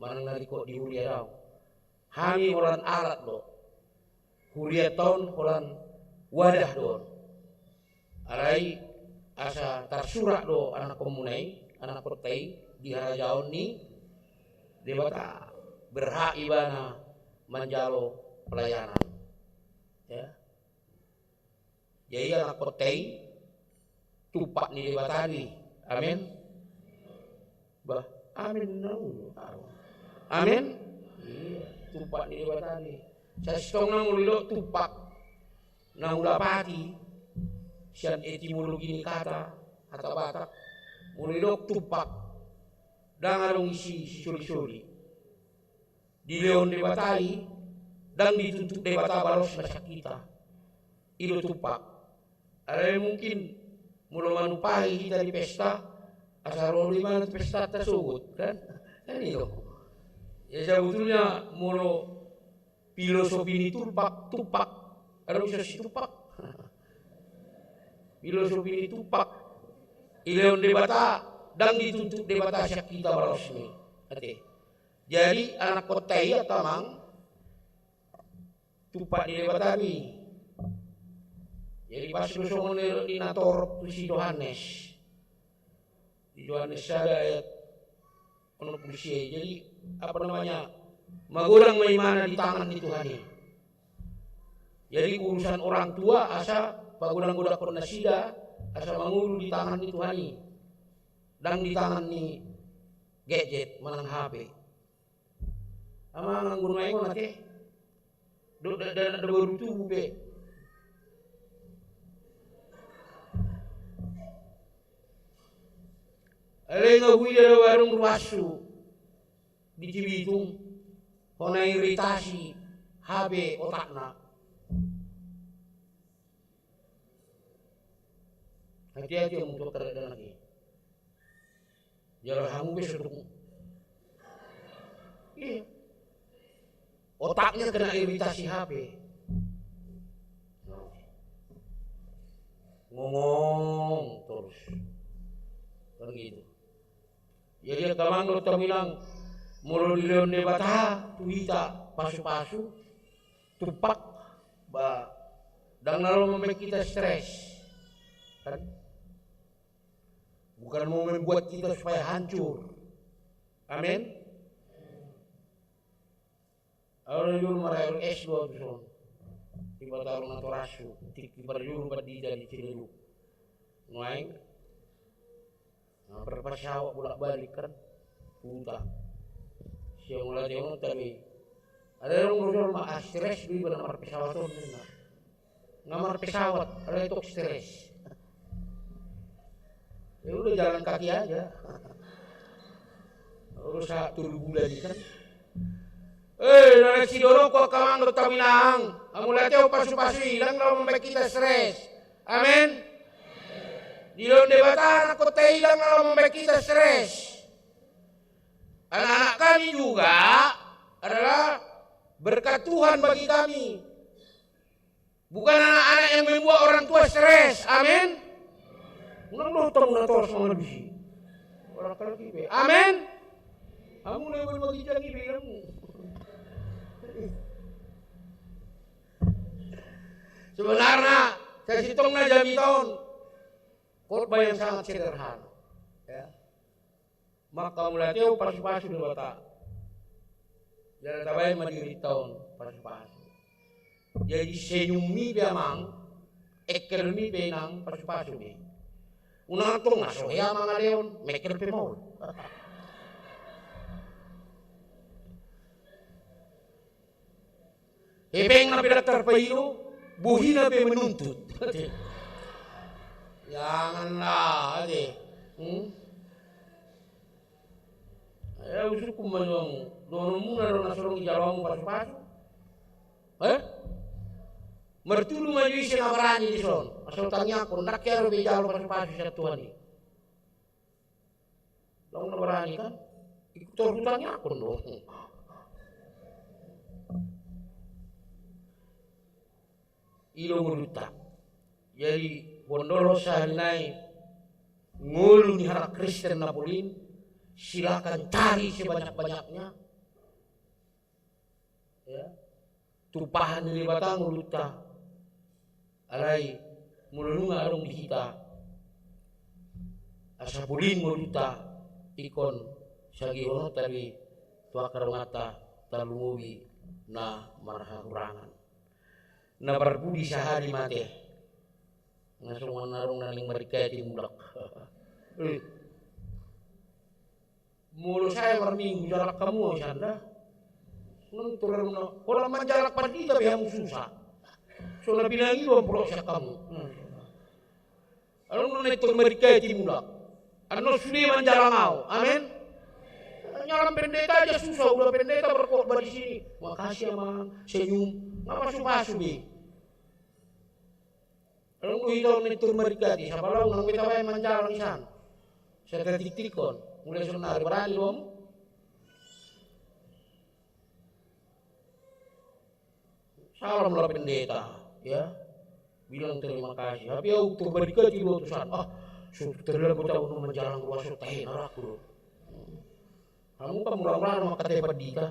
manang nariko di huria daw hani horan alat do huria tahun horan wadah do alai asa tersurak do anak komunai anak pertai di harajaon ni debata berhak ibana manjalo pelayanan ya jadi anak pertai tupak ni debata ni amin bah amin amin iya tupak ni debata ni sa stong na mulilo tupak na ulapati siyan etimologi ni kata batak mulilo tupak dangalong isi suri-suri di leon debatai dan dituntut debata balos masa kita ilo tupak ada mungkin mula manupahi kita di pesta asal di mana pesta tersebut kan itu ya sebetulnya mula filosofi ini tupak ada bisa si tupak filosofi ini tupak ileon debata dan dituntut debata syak kita balos ni ate jadi anak kota iya tamang tupak di debata ni jadi pas lusong ni nator si Yohanes di Yohanes ada ayat ono polisi jadi apa namanya magulang maimana di tangan di Tuhan ini jadi urusan orang tua asa pagulang goda kona sida asa mangulu di tangan di Tuhan ini dan di tangan ni gadget manang HP ama nganggur main ko nate do da baru tu be ale nga hui da warung ruasu di Cibitung hona iritasi HP otakna hati-hati yang untuk terhadap lagi jalan hamu besok iya otaknya kena iritasi HP ngomong terus kan gitu jadi kamang lo bilang mulu di leon debata tuita pasu-pasu tupak ba dan lalu membuat kita stres kan bukan mau membuat kita supaya hancur amin awal juru marayu S2 bison tiba tarung atau rasu tiba juru badi dari Cililuk ngoeng berpersawak bolak-balik kan puta siang mulai tengok tapi ada orang berusaha mah stres di ngamar pesawat tuh ngamar pesawat ada itu stres ya udah jalan kaki aja urusan turun bulan kan nasi dorong kok kamang kota Minang amulai teo pasu-pasu hilang kalau membuat kita stres amin di dalam debatan anak kota hilang kalau membuat kita stres anak-anak kami juga adalah berkat Tuhan bagi kami bukan anak-anak yang membuat orang tua stres amin ulang lo tahu nator sama lebih orang kalau kibe amin kamu lewat bagi jangi kamu sebenarnya saya hitungnya jam tahun khotbah yang sangat sederhana ya maka mulai teo pasu-pasu di bata jalan tabai mandiri tahun pasu-pasu jadi senyumi biamang ekonomi benang pasu-pasu be unang tong aso ya mga leon meker pemol Hepeng na pinaktar pa iyo, buhi na menuntut. Janganlah, ade. Ya usur kumanyong dono muna ro nasorong ijalong pasu-pasu. Mertulu maju isi nabarani di son. Asal tanya aku nak kero bejalo pasu-pasu satuan ni. Dong nabarani kan? Ikut terutanya aku dong. Ilo ngulutak. Jadi Bondolo saharinai ngulu ni harak Kristen Napolin, silakan cari sebanyak-banyaknya. Ya. Tupahan dari batang ngulutak. Alai mulunga arong dihita. Asapulin ngulutak ikon sagihono tadi tua karmata talumubi na marhahurangan. Na berbudi sehari mati. Ngasong narong naning mereka timulak. Mulu saya berminggu jarak kamu sanda. Nung turun na. Kalau menjarak padi tapi yang susah. So nabi nangi dua proses kamu. Alung naik turun mereka timulak. Ano sudah menjalang au. Amin. Nyalam pendeta aja susah. Udah pendeta berkhotbah di sini. Makasih amang senyum. Nggak masuk-masuk bi. Kalau lu hidup itu mereka di sabalau nang kita wae manjalang isan. Saya tik-tikon, mulai senar berani dong. Salam lah pendeta, ya. Bilang terima kasih. Tapi aku tuh mereka di utusan. Sudah aku tahu nu menjalang ruas teh naraku. Kamu kan murah-murah sama kata pendeta.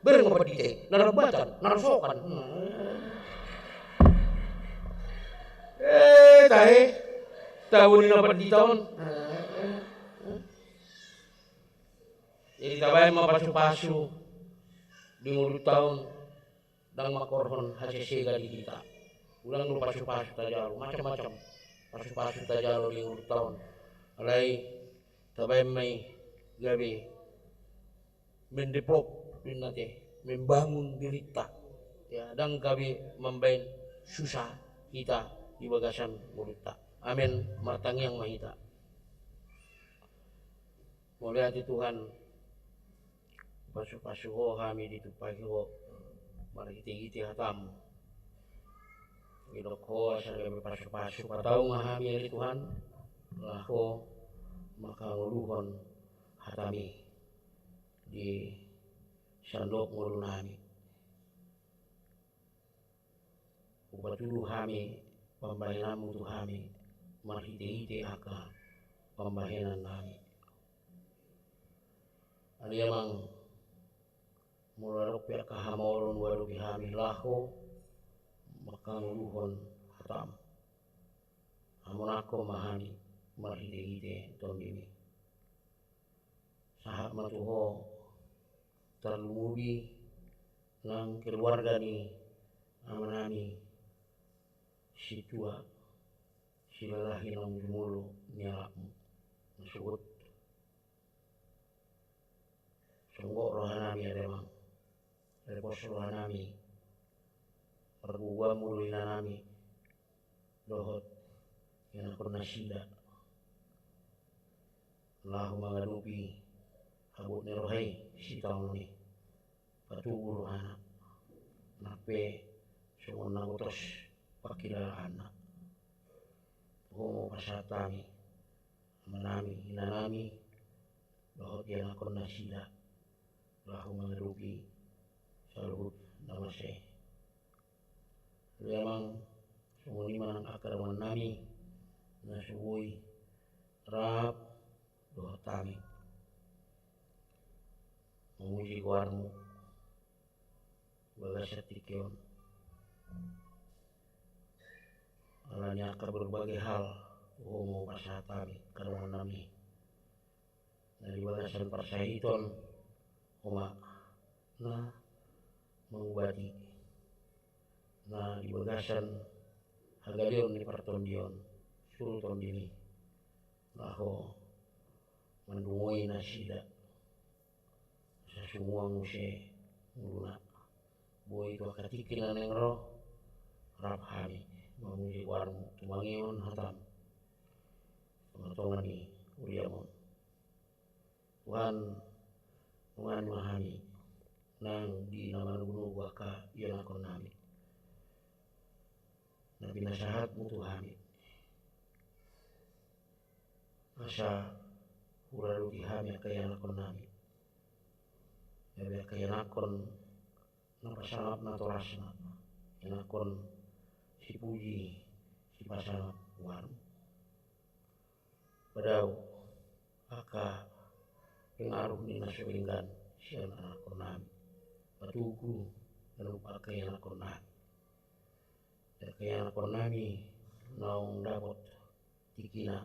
Bereng apa pendeta? Narabatan, narasokan. Tahun ini dapat di tahun. Jadi tabay mapasu-pasu di mulut tahun dan makorhon HCC gali kita. Ulang lu pasu-pasu tajalo macam-macam. Pasu-pasu tajalo di mulut tahun. Alai tabay may gabi mendevelop dinate membangun derita. Ya, dan gabi membain susah kita di bagasan mulut. Amin, matang yang mahita. Mulai hati Tuhan, pasu-pasu ho kami ditupai ho, mari kita hatam. Gilok ho asal kami pasu-pasu, patau mahami dari Tuhan, lah ho maka nguluhon hatami di sandok ngulun kami. Upatulu kami pembayaranmu tu kami. Marhite-hite aka pembayaran kami. Ali amang mularok pihak kahamoron waru kami laho makanguluhon hatam. Amun ako mahani marhite-hite ton ini. Sahab matuho terlumubi ng keluarga ni amanami si tua silalahi ng jumulo niya nasugot sunggo rohanami ademang repos rohanami pergugwa mulu inanami dohot yang aku nasida lahu mangadupi habut ni rohai si tahun ni patugur anak nape sungon nagutos pakilala anak homo pasatami manami inanami bahwa dia nakon nasida lahu mangarugi saluhut namase lemang sumuni manang akar manami nasuwoy rap doh tami memuji kuarmu bagasat tikyon alanya akar berbagai hal homo pasatami karuan nami dari bagasan persahiton homa na mengubati na di bagasan hagalion ni pertondion suruh tondini laho mendungoi nasida sa semua nguse nguna boy tua katikin neng roh rap hari memuji warmu tumangion hatam pengatongan ni uriamon Tuhan mahami nang di nama gunung waka yang akon nami nabi nasihatmu Tuhan asa huraru dihami kayan akon nami kayan akon napasangap na torasna yang akon si puji si pasangap warmu padau aka pengaruh ni nasuinggan siya na akon nami patugu dan lupa kayan akon nami dan kayan akon nami naong dapat tikina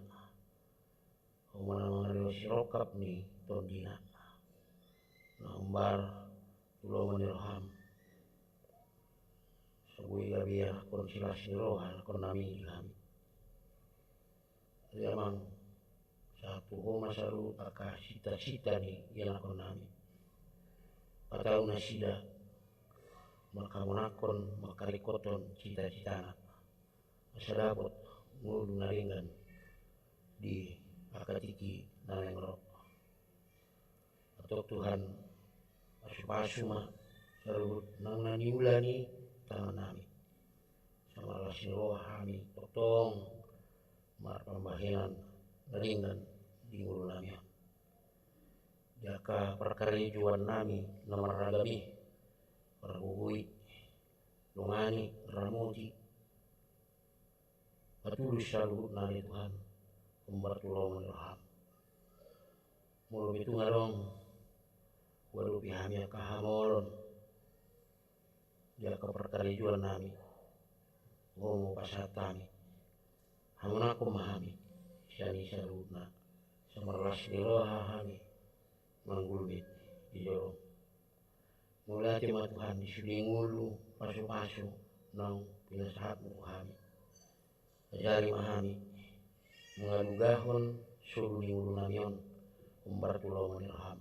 o manang sirokap ni tondina naong bar tulungan ni roham sabui gabi akon silas ni rohan akon nami kami memang satu homa saru aka cita-cita ni yang akon nami patau nasida maka menakon makarikoton cita-citana asa dapat ngulu naringan di akatiki nalengro atau Tuhan pasu-pasuma sarut nang naniulani tangan nami sama lasin rohani potong mar pambahinan naringan di ngulu nami jaka perkarijuan nami nomor ragami perhubui lungani ramoti patulus salut nari Tuhan membertulungan roham mulum itu ngarong walau pihamnya kahamolon jaka perkarijuan nami ngomo pasatami hamun aku memahami siani sarutna samarlas di rohani manggulbit di jorong mulai tema Tuhan disudi ngulu pasu-pasu nang pinasahatmu kami ajari mahami mengalugahon suruh di ngulu namion membertulungan roham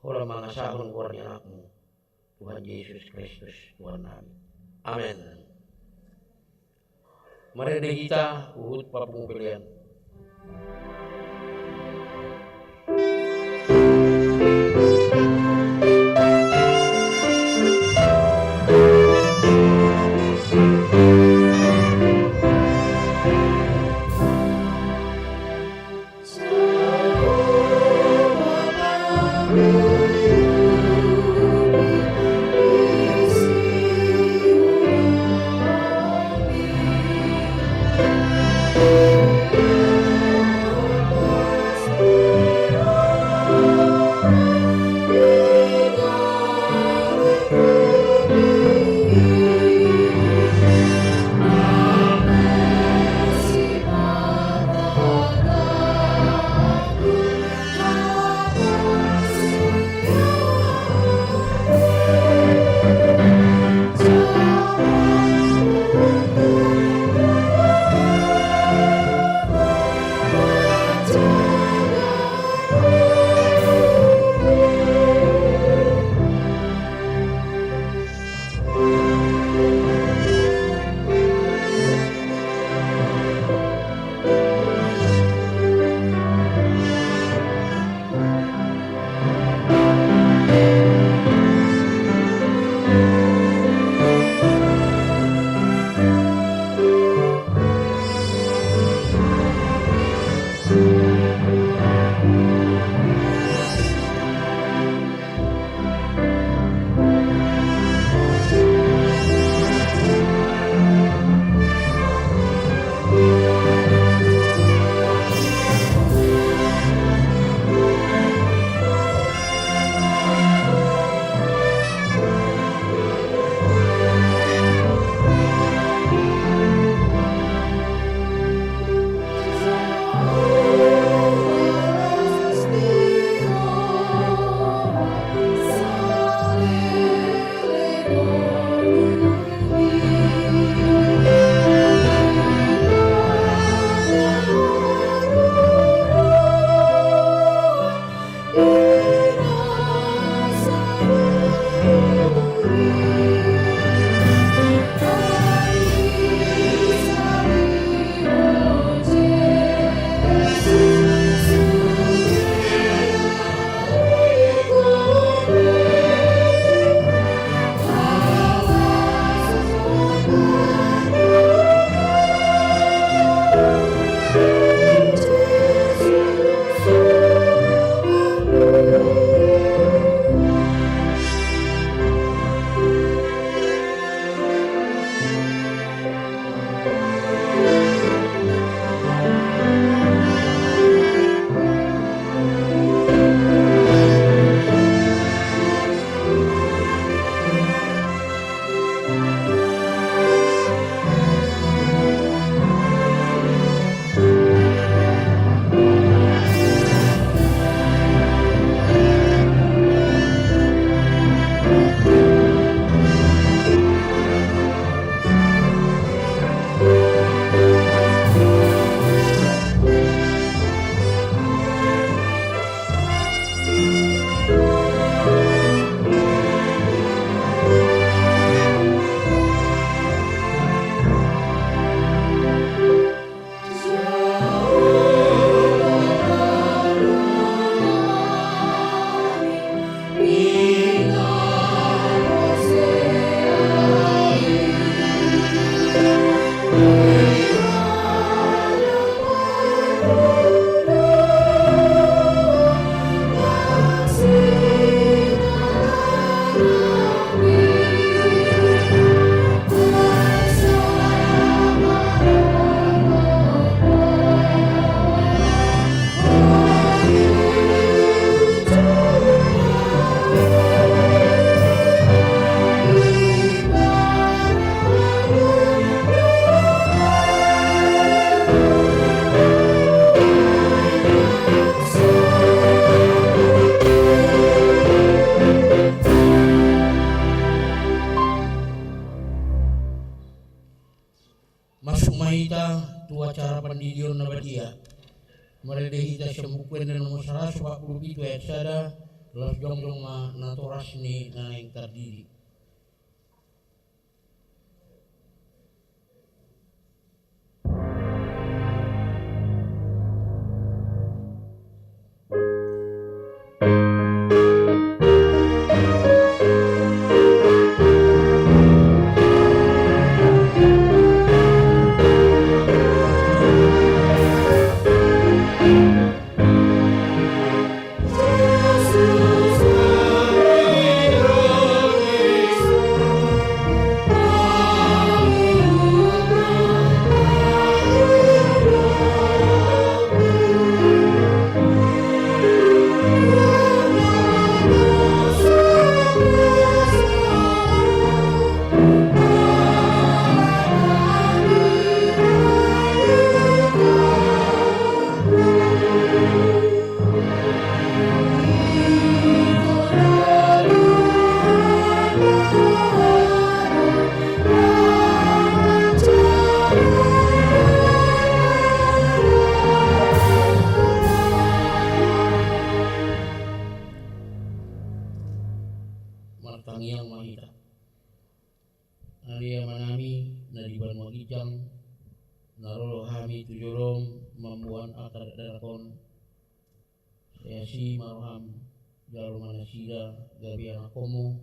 hola mangasahon kurnia anakmu Tuhan Yesus Kristus Tuhan nami amin. Mari kita urut papung pilihan. masuk mahita tu acara pendidion na badia meredehita sembukuen dan nomor 147 ayat sada los jongjong ma natoras ni naneng tardiri. Martangiang mahita alia manami nadiban magijang narolo hami tujorong mambuan akar darakon sayasi maroham jalo manasida gabi anakomo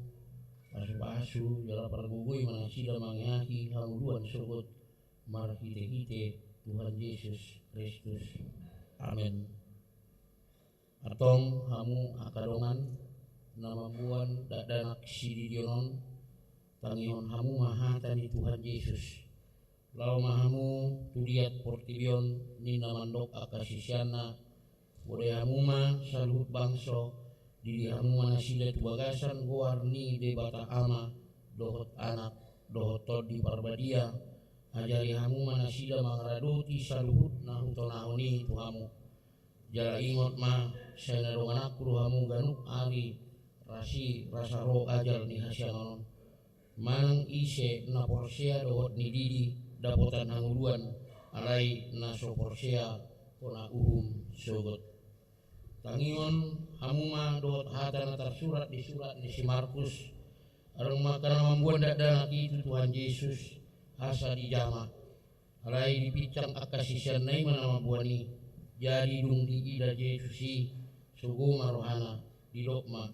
pasu-pasu jala pargugui manasida mangyaki hamuduan sugut marhite-hite Tuhan Yesus Kristus. Amin. Atong hamu akadongan namambuan dadanak sididionon tangihon hamu mahata ni Tuhan Yesus lau mahamu tuliat portibion ni namandok akasisyana bodai hamu ma saluhut bangso didi hamu manasida tubagasan goarni de bata ama dohot anak dohot todi parbadia ajari hamu manasida mangradoti saluhut nahutonahoni tuhamu jala ingot ma sayanadongan aku hamu ganuk ari rasi rasa roh ajal ni hasyanon manang ise na porsea dohot ni didi dapotan hanguluan alai na so porsea kona uhum sogot tangion hamuma dohot hata na tersurat di surat ni si Markus arung makana mambuan danak itu Tuhan Yesus asa di jama alai dipicang akasisian nai mana mambuani jadi dung di ida Yesusi sugu marohana di dokma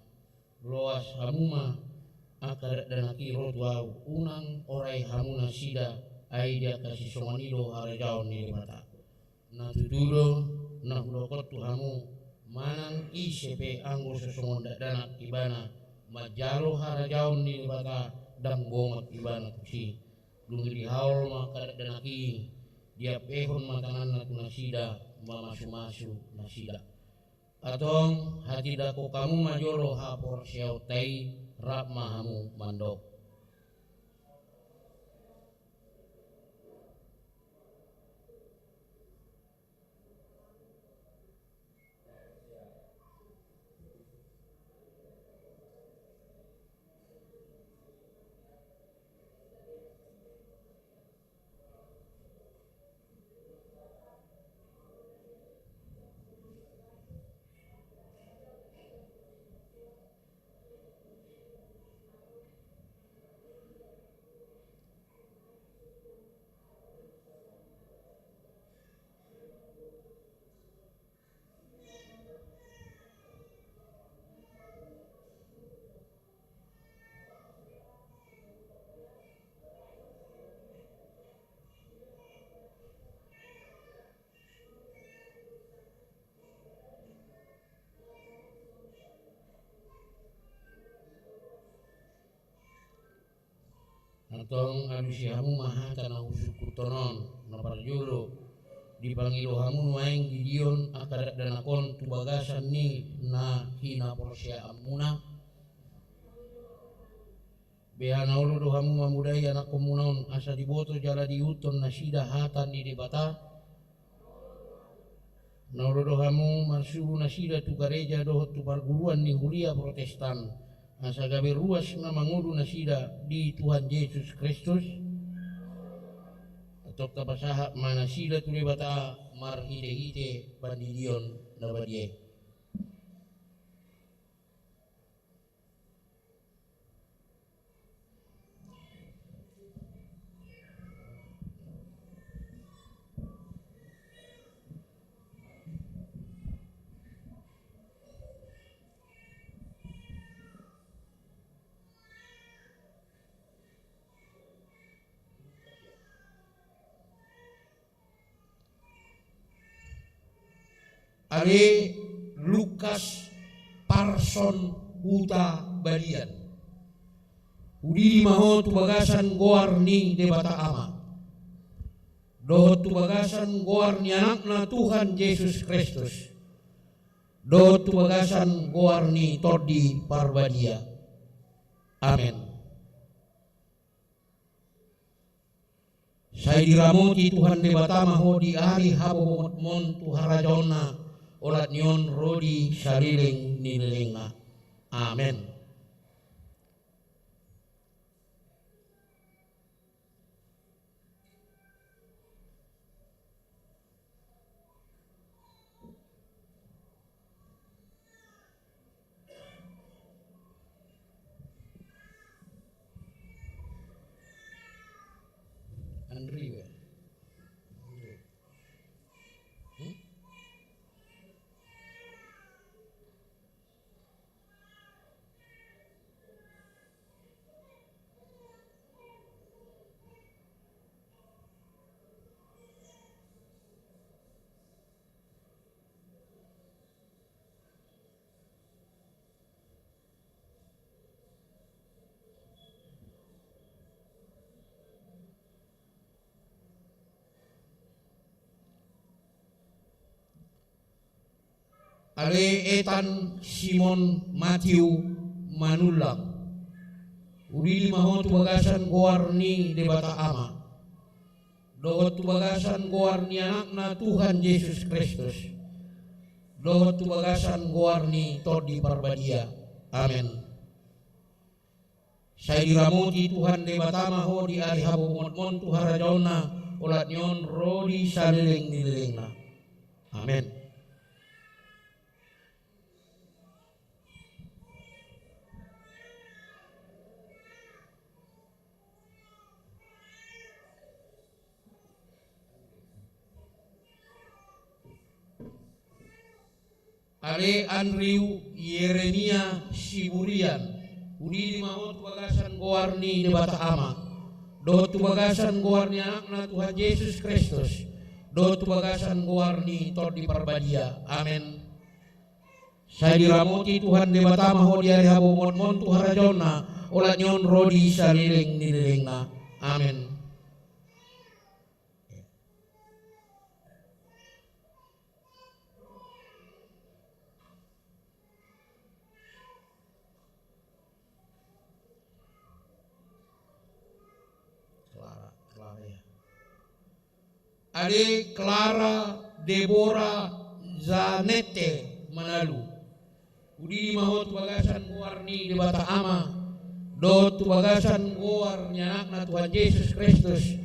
loas hamuma akar danaki rotwau unang orai hamuna sida ai dia kasih somanido harajaon ni mata na tutudo na hudokot tu hamu manang isepe anggo sosongon danak ibana majalo harajaon ni mata dang bongot ibana tusi lungi di haul maka danaki dia pehon matangan na tunasida mamasu-masu nasida atong hati dako kamu majolo hapor siau tai rap mahamu mandok. Atong alusi hamu mahata na usuku tonon na parjulo dipangilo hamu nuaing didion akadat danakon tubagasan ni na hina porsia amuna behana ulo do hamu mamudai anak komunaon asa diboto jala diuton na sida hatan di debata na ulo do hamu marsuru na sida tu gereja dohot tu parguruan ni huria protestan asa gabe ruas na mangudu na sida di Tuhan Yesus Kristus Tok tapasaha mana sila tuli bata mar ite pandidion na badie. Ale Lukas Parson Huta Balian udi maho tu bagasan goar ni de bata ama do tu bagasan goar ni anakna Tuhan Yesus Kristus do tu bagasan goar ni todi parbadia. Amin. Saya diramoti Tuhan de bata maho di ari habo mon tu harajona olat nyon rodi sariling nilenga. Amen. Andri. Ale etan Simon Matthew Manulang udi maho tu bagasan goar ni de bata ama do tu bagasan goar ni anakna Tuhan Yesus Kristus do tu bagasan goar ni todi parbadia. Amin. Saya diramoti Tuhan de bata maho di ari habo mon tu harajona olat nyon rodi salileng nilengna. Amin. Ale Andrew Yeremia Siburian udi maho tu bagasan goar ni de bata ama do tu bagasan goar ni anakna Tuhan Yesus Kristus do tu bagasan goar ni todi parbadia. Amin. Saya diramoti Tuhan de bata maho di ari habo mon tu harajona olat nyon rodi saliling nilengna. Amin. Ale Clara Deborah Zanete Manalu udi maho tu bagasan goar ni de bata ama do tu bagasan goar ni anakna Tuhan Yesus Kristus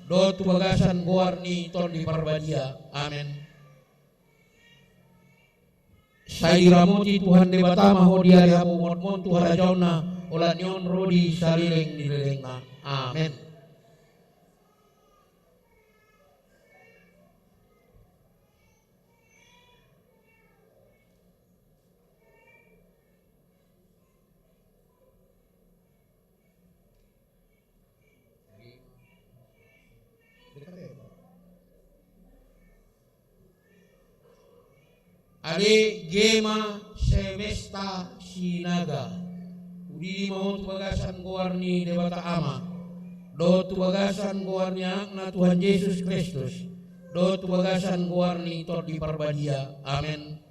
do tu bagasan goar ni todi parbadia. Amin. Saya diramoti Tuhan de bata maho di ari habo mon tu harajona olat nyon rodi salileng nilengna. Amin. Ale Gema Semesta Sinaga udi maho tu bagasan goar ni de bata ama do tu bagasan goar ni anakna Tuhan Yesus Kristus do tu bagasan goar ni todi parbadia. Amin.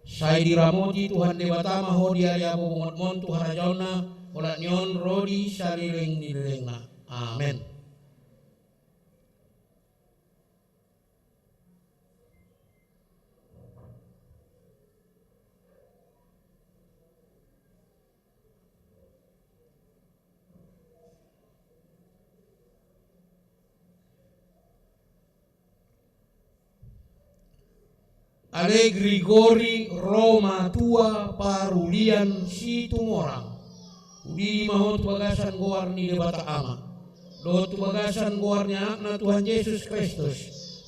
Saya diramoti Tuhan de bata maho di ari habo mon tu harajona olat nyon rodi saliling nilengna. Amin. Ale Grigori Roma tua parulian Situmorang. Udi mahot bagasan goarni debata ama. Dot bagasan goarni akna Tuhan Yesus Kristus.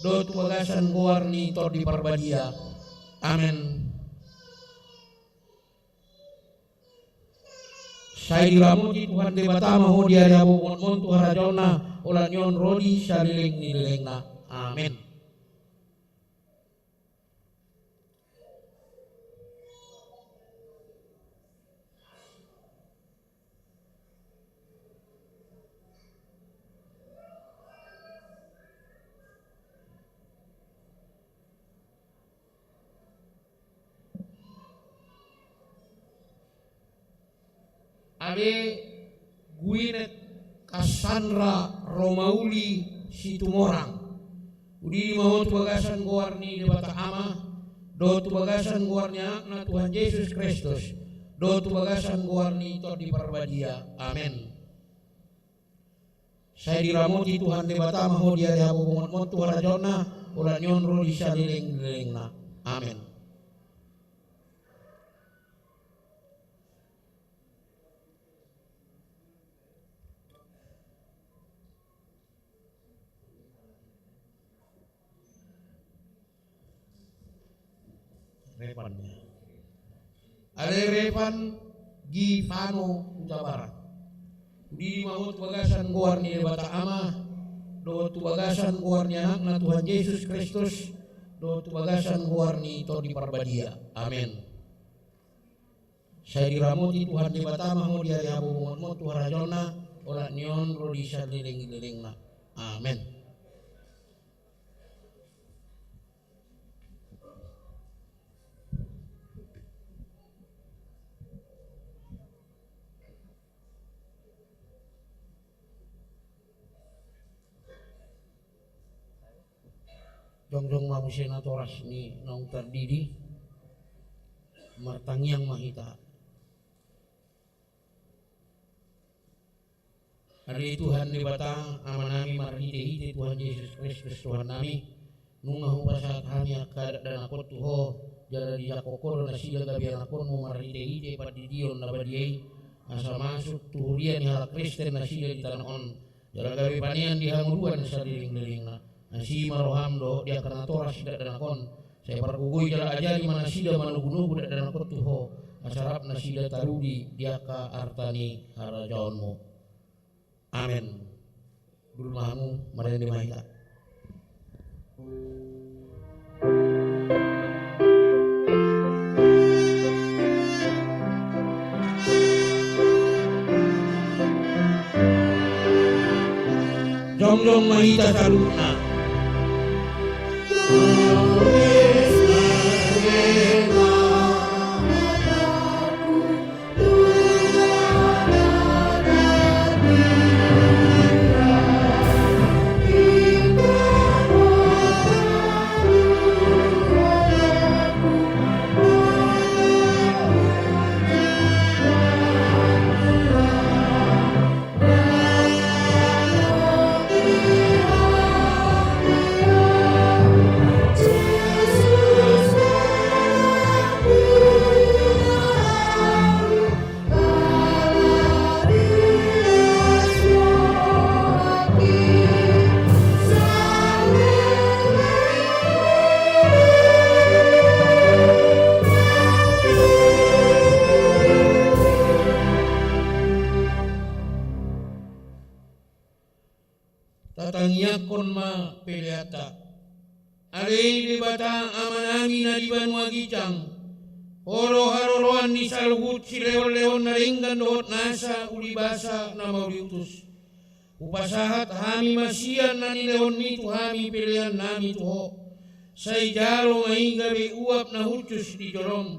Dot bagasan goarni tor di parbadia. Amin. Saya diramuti Tuhan debata maho diari abo mon Tuhan rajona ulan yon rodi saliling nilengna. Amin. Ade Guinet Cassandra Romauli Situmorang. Udi mahot bagasan goarni debata ama. Do bagasan goarni akna Tuhan Yesus Kristus. Do bagasan goarni tor di parbadia. Amin. Saya diramuti Tuhan debata maho diari abo mon Tuhan rajona ulan yon ro di saliling-lilingna. Amin. Repannya. Ada Repan Gifano Utabarat. Di mahut bagasan goarni debata ama. Do tu bagasan goarni akna Tuhan Yesus Kristus. Do tu bagasan goarni tor di parbadia. Amin. Saya diramuti Tuhan debata maho diari abo mon Tuhan rajona ola nion ro di saliling-lilingna. Amin. Jongjong mamusena toras ni naung terdidi martangiang mahita. Hari Tuhan di batang amanami marhide-hide Tuhan Yesus Kristus Tuhan nami nungahu pasat kami akadat dan akot tuho jala di jakokol na sila gabian akon mo marhide-hide padidion na badiay asa masuk tuhurian ni hala Kristen na sila di tanon jala gabi panian di hanguruan sa diling-diling na nasi maroham do dia karena toras tidak dan akon saya pargugui jala aja di mana sida manugunugu dak dan akon tuho asarap na sida tarudi dia ka artani harajaonmu. Amin. Dulu mahamu marani mahita. Jongjong mahita saluna. Tatangiyakon ma peleata. Alay di batang amanami na di banwa gicang. Horo haroroan ni salhut si leon-leon na ringgan doot nasa ulibasa na mauliutus. Upasahat hami masian na ni leon mi tu hami pilihan nami tuho. Say jalo may gabi uap na hutus di jolom.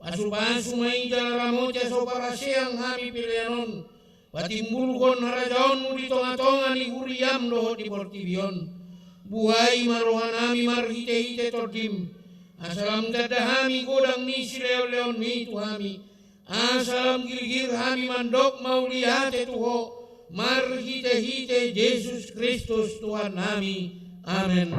Pasu-pasu may jalaramote so paraseang hami pilihanon. Patimbulkon harajaonmu di tonga-tonga ni huriam doho di portibion. Buhay marohanami marhite-hite tordim. Asalam dadahami godang ni si leon-leon mi tuhami. Asalam gilgir hami mandok maulihate tuho. Marhite-hite Yesus Kristus Tuhan nami. Amin.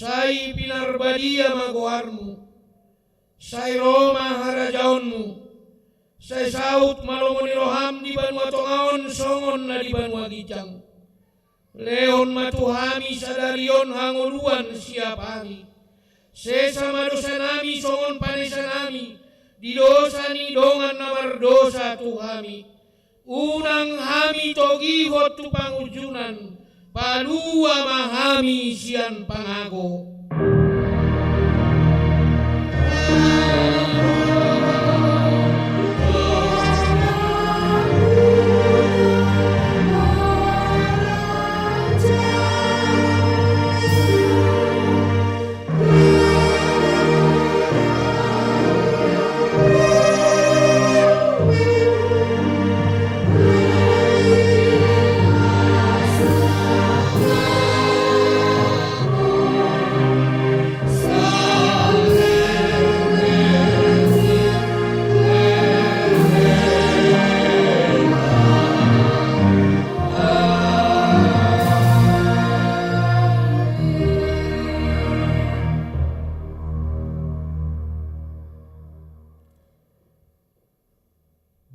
sai pinarbadia magoarmu, sai Roma harajaonmu, sai saut malongoni roham di banua tongaon songon na di banua gijang. Leon matuhami sadarion hangoluan siap hari. Sesa madosanami songon panesanami, di dosa ni dongan namar dosa tuhami. Unang hami togihot tu pangujunan, palua mahami sian pangago.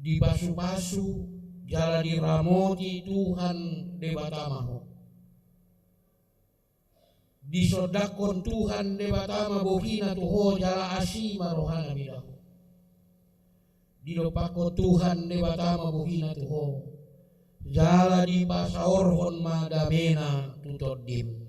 Dibasu-basu jala diramoti Tuhan debatamaho. Disodakon Tuhan debatama bohina tuho jala asima rohana midaho. Didopako Tuhan debatama bohina tuho jala dipasaorhon madamena tutodim.